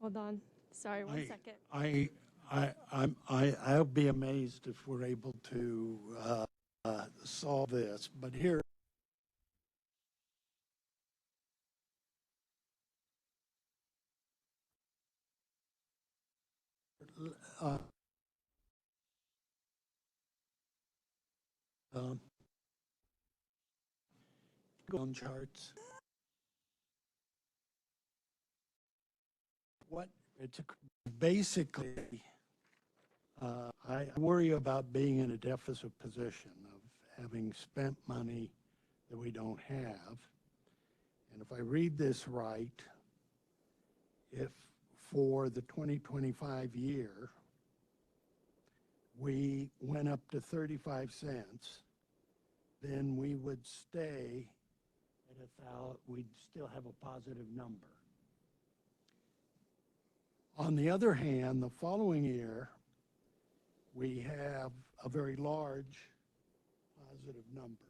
Hold on. Sorry, 1 second. I'll be amazed if we're able to solve this, but here. Go on charts. What it's basically, I worry about being in a deficit position of having spent money that we don't have. And if I read this right, if for the 2025 year, we went up to 35 cents, then we would stay at we'd still have a positive number. On the other hand, the following year, we have a very large positive number.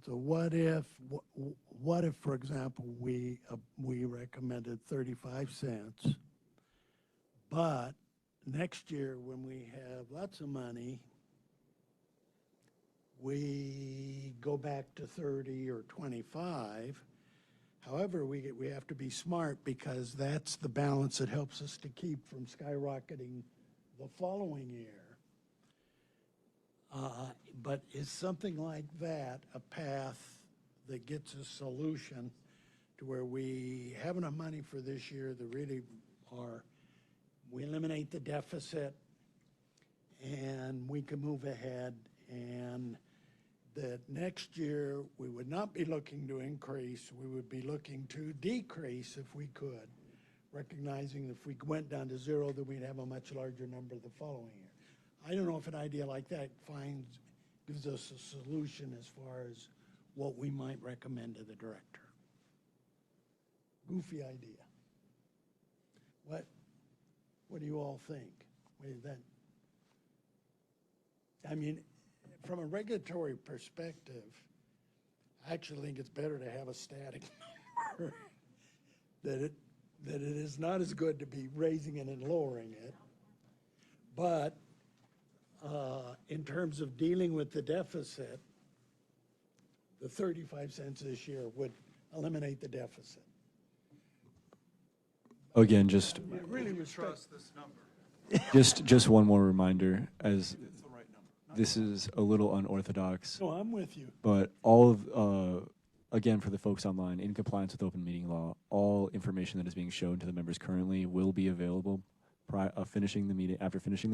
So what if, for example, we recommended 35 cents, but next year when we have lots of money, we go back to 30 or 25. However, we have to be smart because that's the balance that helps us to keep from skyrocketing the following year. But is something like that a path that gets a solution to where we have enough money for this year that really we eliminate the deficit and we can move ahead, and that next year we would not be looking to increase, we would be looking to decrease if we could, recognizing if we went down to zero that we'd have a much larger number the following year. I don't know if an idea like that gives us a solution as far as what we might recommend to the director. Goofy idea. What do you all think? I mean, from a regulatory perspective, I actually think it's better to have a static number. that it is not as good to be raising it and lowering it. But in terms of dealing with the deficit, the 35 cents this year would eliminate the deficit. Again, just I really would trust this number. just one more reminder, as It's the right number. this is a little unorthodox, No, I'm with you. but all of again, for the folks online, in compliance with open meeting law, all information that is being shown to the members currently will be available after finishing the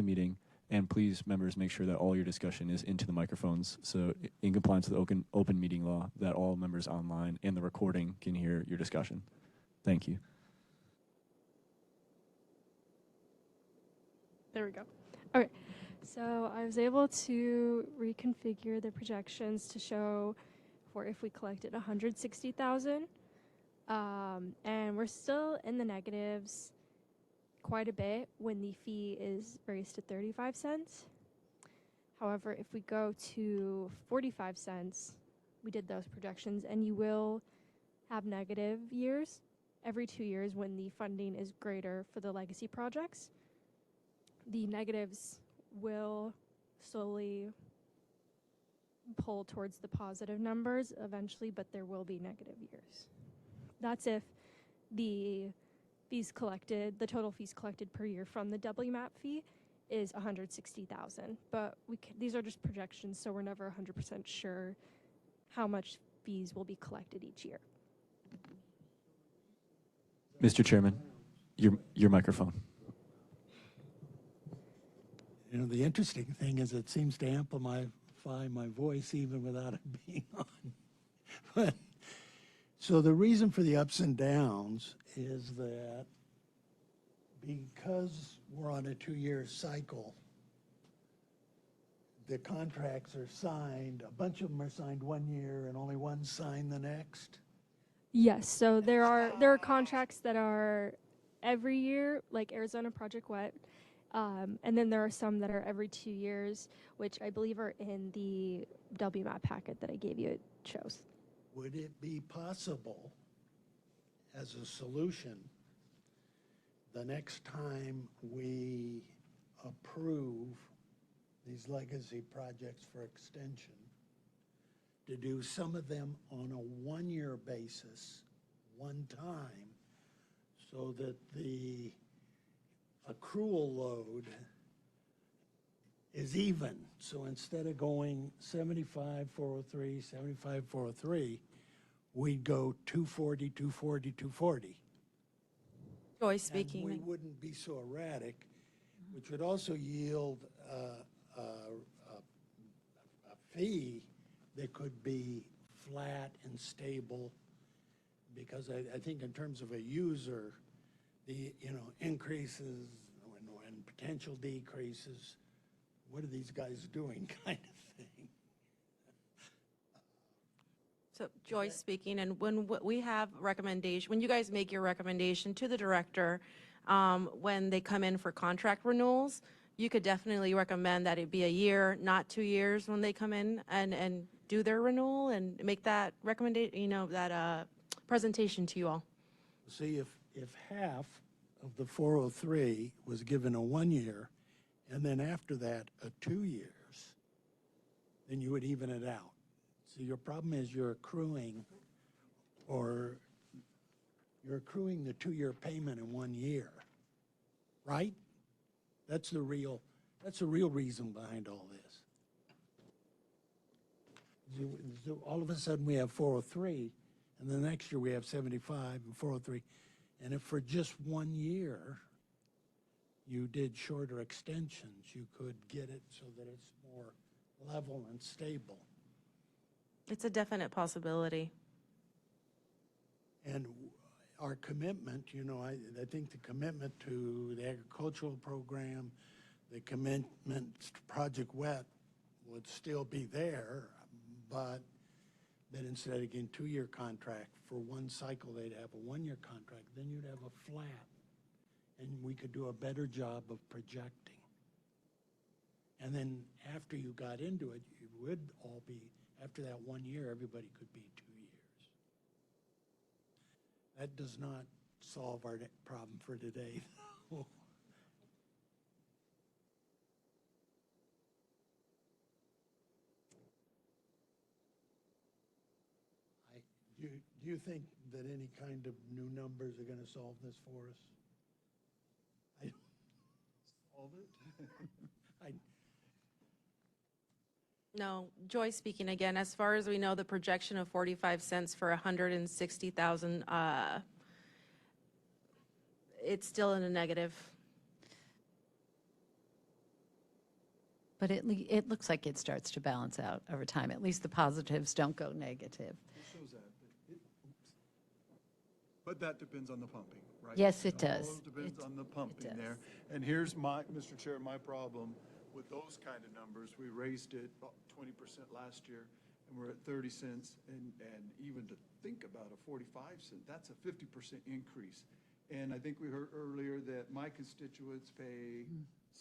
meeting. And please, members, make sure that all your discussion is into the microphones. So in compliance with open meeting law, that all members online and the recording can hear your discussion. Thank you. There we go. Okay, so I was able to reconfigure the projections to show for if we collected 160,000, and we're still in the negatives quite a bit when the fee is raised to 35 cents. However, if we go to 45 cents, we did those projections, and you will have negative years every 2 years when the funding is greater for the legacy projects. The negatives will slowly pull towards the positive numbers eventually, but there will be negative years. That's if the fees collected, the total fees collected per year from the WMAP fee is 160,000. But these are just projections, so we're never 100% sure how much fees will be collected each year. Mr. Chairman, your microphone. You know, the interesting thing is it seems to amplify my voice even without it being on. So the reason for the ups and downs is that because we're on a 2-year cycle, the contracts are signed, a bunch of them are signed 1 year and only one signed the next. Yes, so there are contracts that are every year, like Arizona Project Wet, and then there are some that are every 2 years, which I believe are in the WMAP packet that I gave you. It shows. Would it be possible, as a solution, the next time we approve these legacy projects for extension, to do some of them on a 1-year basis, one time, so that the accrual load is even? So instead of going 75, 403, 75, 403, we'd go 240, 240, 240. Joy speaking. And we wouldn't be so erratic, which would also yield a fee that could be flat and stable, because I think in terms of a user, the increases and potential decreases, what are these guys doing kind of thing. So Joyce speaking, and when we have recommendation, when you guys make your recommendation to the director, when they come in for contract renewals, you could definitely recommend that it be a year, not 2 years when they come in and do their renewal and make that recommendation, that presentation to you all. See, if half of the 403 was given a 1 year, and then after that a 2 years, then you would even it out. So your problem is you're accruing the 2-year payment in 1 year, right? That's the real reason behind all this. So all of a sudden we have 403, and the next year we have 75 and 403. And if for just 1 year you did shorter extensions, you could get it so that it's more level and stable. It's a definite possibility. And our commitment, I think the commitment to the agricultural program, the commitment to Project Wet would still be there, but that instead of getting 2-year contract for one cycle, they'd have a 1-year contract. Then you'd have a flat, and we could do a better job of projecting. And then after you got into it, you would all be, after that 1 year, everybody could be 2 years. That does not solve our problem for today, though. Do you think that any kind of new numbers are going to solve this for us? Solve it? No, Joy speaking again. As far as we know, the projection of 45 cents for 160,000, it's still in a negative. But it looks like it starts to balance out over time. At least the positives don't go negative. It shows that. But that depends on the pumping, right? Yes, it does. All depends on the pumping there. And here's Mr. Chair, my problem with those kind of numbers. We raised it about 20% last year, and we're at 30 cents. And even to think about a 45 cent, that's a 50% increase. And I think we heard earlier that my constituents pay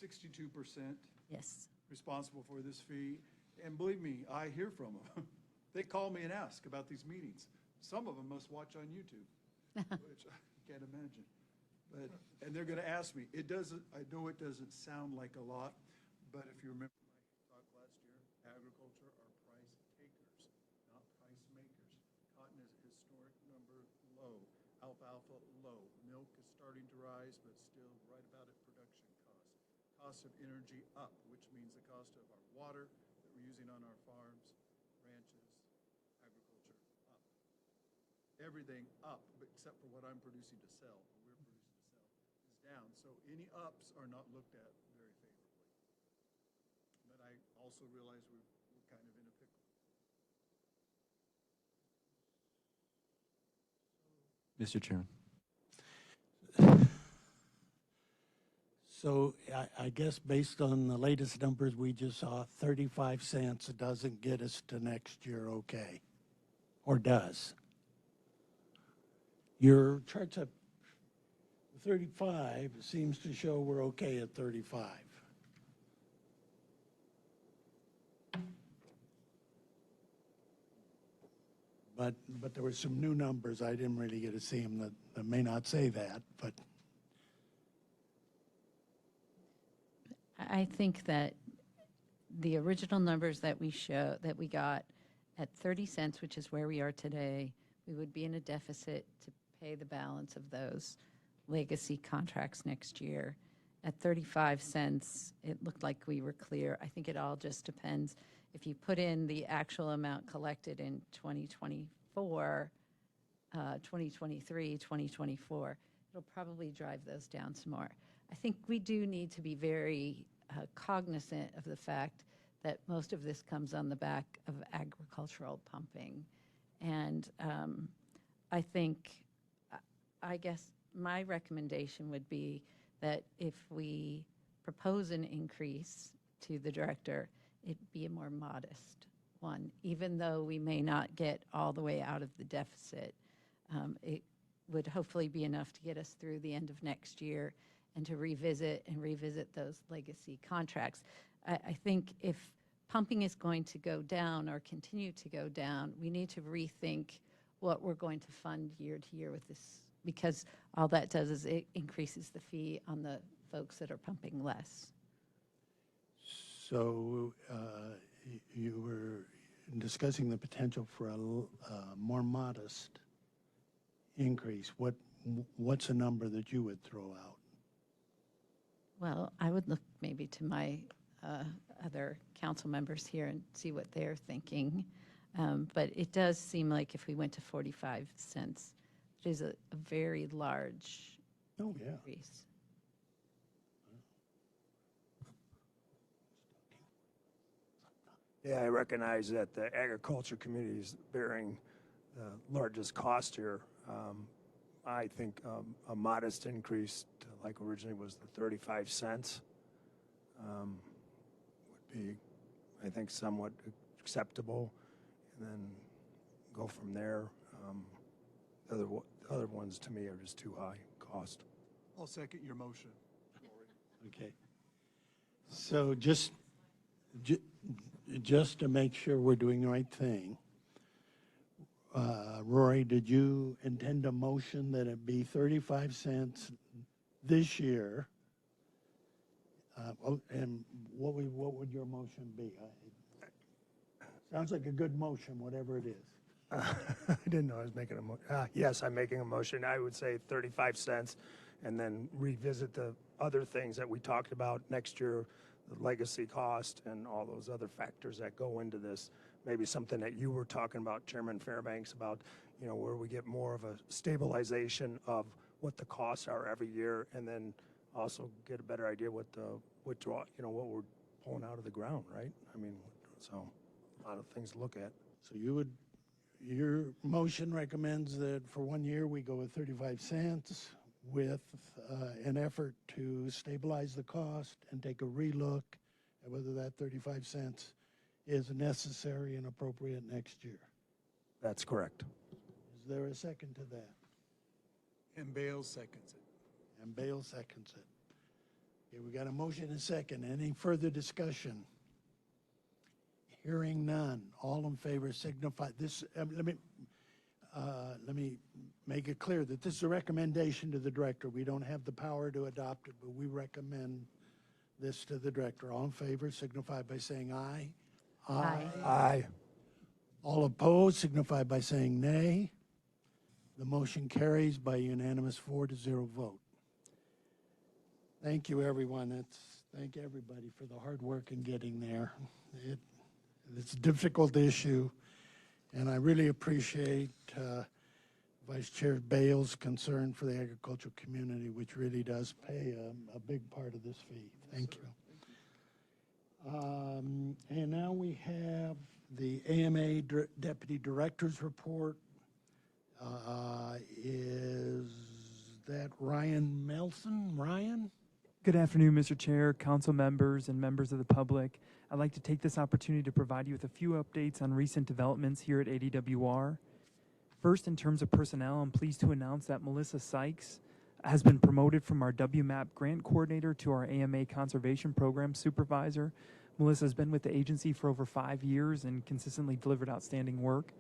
62%. Yes. responsible for this fee. And believe me, I hear from them. They call me and ask about these meetings. Some of them must watch on YouTube, which I can't imagine. But, and they're gonna ask me, I know it doesn't sound like a lot, but if you remember my talk last year, agriculture are price takers, not price makers. Cotton is a historic number low, alfalfa low. Milk is starting to rise, but still right about at production cost. Cost of energy up, which means the cost of our water that we're using on our farms, ranches, agriculture up. Everything up, except for what I'm producing to sell, or we're producing to sell, is down. So any ups are not looked at very favorably. But I also realize we're kind of in a pickle. Mr. Chairman. So I guess based on the latest numbers we just saw, 35 cents doesn't get us to next year, okay? Or does? Your chart's at 35, seems to show we're okay at 35. But there were some new numbers. I didn't really get to see them that may not say that, but. I think that the original numbers that we got at 30 cents, which is where we are today, we would be in a deficit to pay the balance of those legacy contracts next year. At 35 cents, it looked like we were clear. I think it all just depends. If you put in the actual amount collected in 2024, 2023, 2024, it'll probably drive those down some more. I think we do need to be very cognizant of the fact that most of this comes on the back of agricultural pumping. And I guess my recommendation would be that if we propose an increase to the director, it be a more modest one. Even though we may not get all the way out of the deficit, it would hopefully be enough to get us through the end of next year and to revisit those legacy contracts. I think if pumping is going to go down or continue to go down, we need to rethink what we're going to fund year to year with this, because all that does is it increases the fee on the folks that are pumping less. So you were discussing the potential for a more modest increase. What's a number that you would throw out? Well, I would look maybe to my other council members here and see what they're thinking. But it does seem like if we went to 45 cents, it is a very large increase. Yeah, I recognize that the agriculture community is bearing the largest cost here. I think a modest increase to like originally was the 35 cents would be, I think, somewhat acceptable, and then go from there. The other ones to me are just too high cost. I'll second your motion. Okay. So just to make sure we're doing the right thing, Rory, did you intend a motion that it be 35 cents this year? And what would your motion be? Sounds like a good motion, whatever it is. I didn't know I was making a motion. Yes, I'm making a motion. I would say 35 cents, and then revisit the other things that we talked about next year, the legacy cost and all those other factors that go into this. Maybe something that you were talking about, Chairman Fairbanks, about, where we get more of a stabilization of what the costs are every year, and then also get a better idea what we're pulling out of the ground, right? I mean, so a lot of things to look at. So your motion recommends that for 1 year we go with 35 cents with an effort to stabilize the cost and take a relook at whether that 35 cents is necessary and appropriate next year. That's correct. Is there a second to that? And Bales seconds it. And Bale seconds it. Okay, we got a motion and a second. Any further discussion? Hearing none. All in favor signify, this, let me make it clear that this is a recommendation to the director. We don't have the power to adopt it, but we recommend this to the director. All in favor signify by saying aye. Aye. Aye. All opposed signify by saying nay. The motion carries by unanimous 4-0 vote. Thank you, everyone. Thank everybody for the hard work in getting there. It's a difficult issue, and I really appreciate Vice Chair Bale's concern for the agricultural community, which really does pay a big part of this fee. Thank you. And now we have the AMA Deputy Director's Report. Is that Ryan Melson? Ryan? Good afternoon, Mr. Chair, council members, and members of the public. I'd like to take this opportunity to provide you with a few updates on recent developments here at ADWR. First, in terms of personnel, I'm pleased to announce that Melissa Sykes has been promoted from our WMAP grant coordinator to our AMA Conservation Program supervisor. Melissa has been with the agency for over 5 years and consistently delivered outstanding work.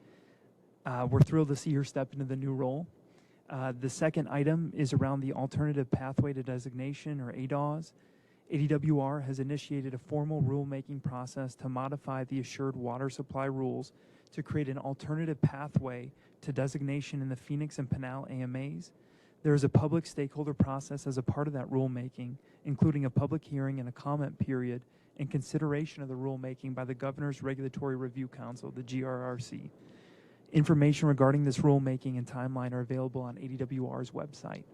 We're thrilled to see her step into the new role. The second item is around the Alternative Pathway to Designation, or ADAWS. ADWR has initiated a formal rulemaking process to modify the Assured Water Supply rules to create an alternative pathway to designation in the Phoenix and Pinal AMAs. There is a public stakeholder process as a part of that rulemaking, including a public hearing and a comment period, and consideration of the rulemaking by the Governor's Regulatory Review Council, the GRRC. Information regarding this rulemaking and timeline are available on ADWR's website.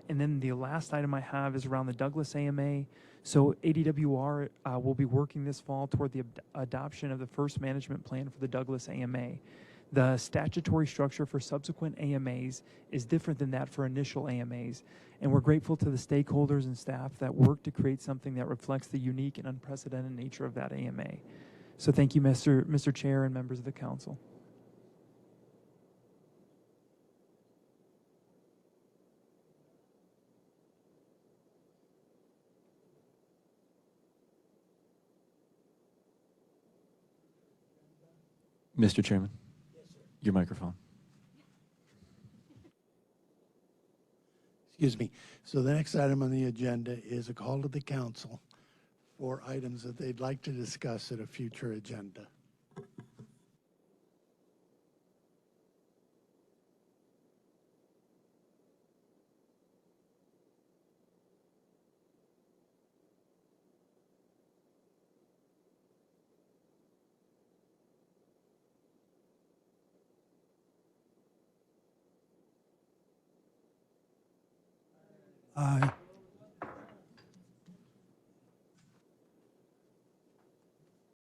And then the last item I have is around the Douglas AMA. So ADWR will be working this fall toward the adoption of the first management plan for the Douglas AMA. The statutory structure for subsequent AMAs is different than that for initial AMAs, and we're grateful to the stakeholders and staff that work to create something that reflects the unique and unprecedented nature of that AMA. So thank you, Mr. Chair and members of the council. Mr. Chairman, your microphone. Excuse me. So the next item on the agenda is a call to the council for items that they'd like to discuss at a future agenda. Aye.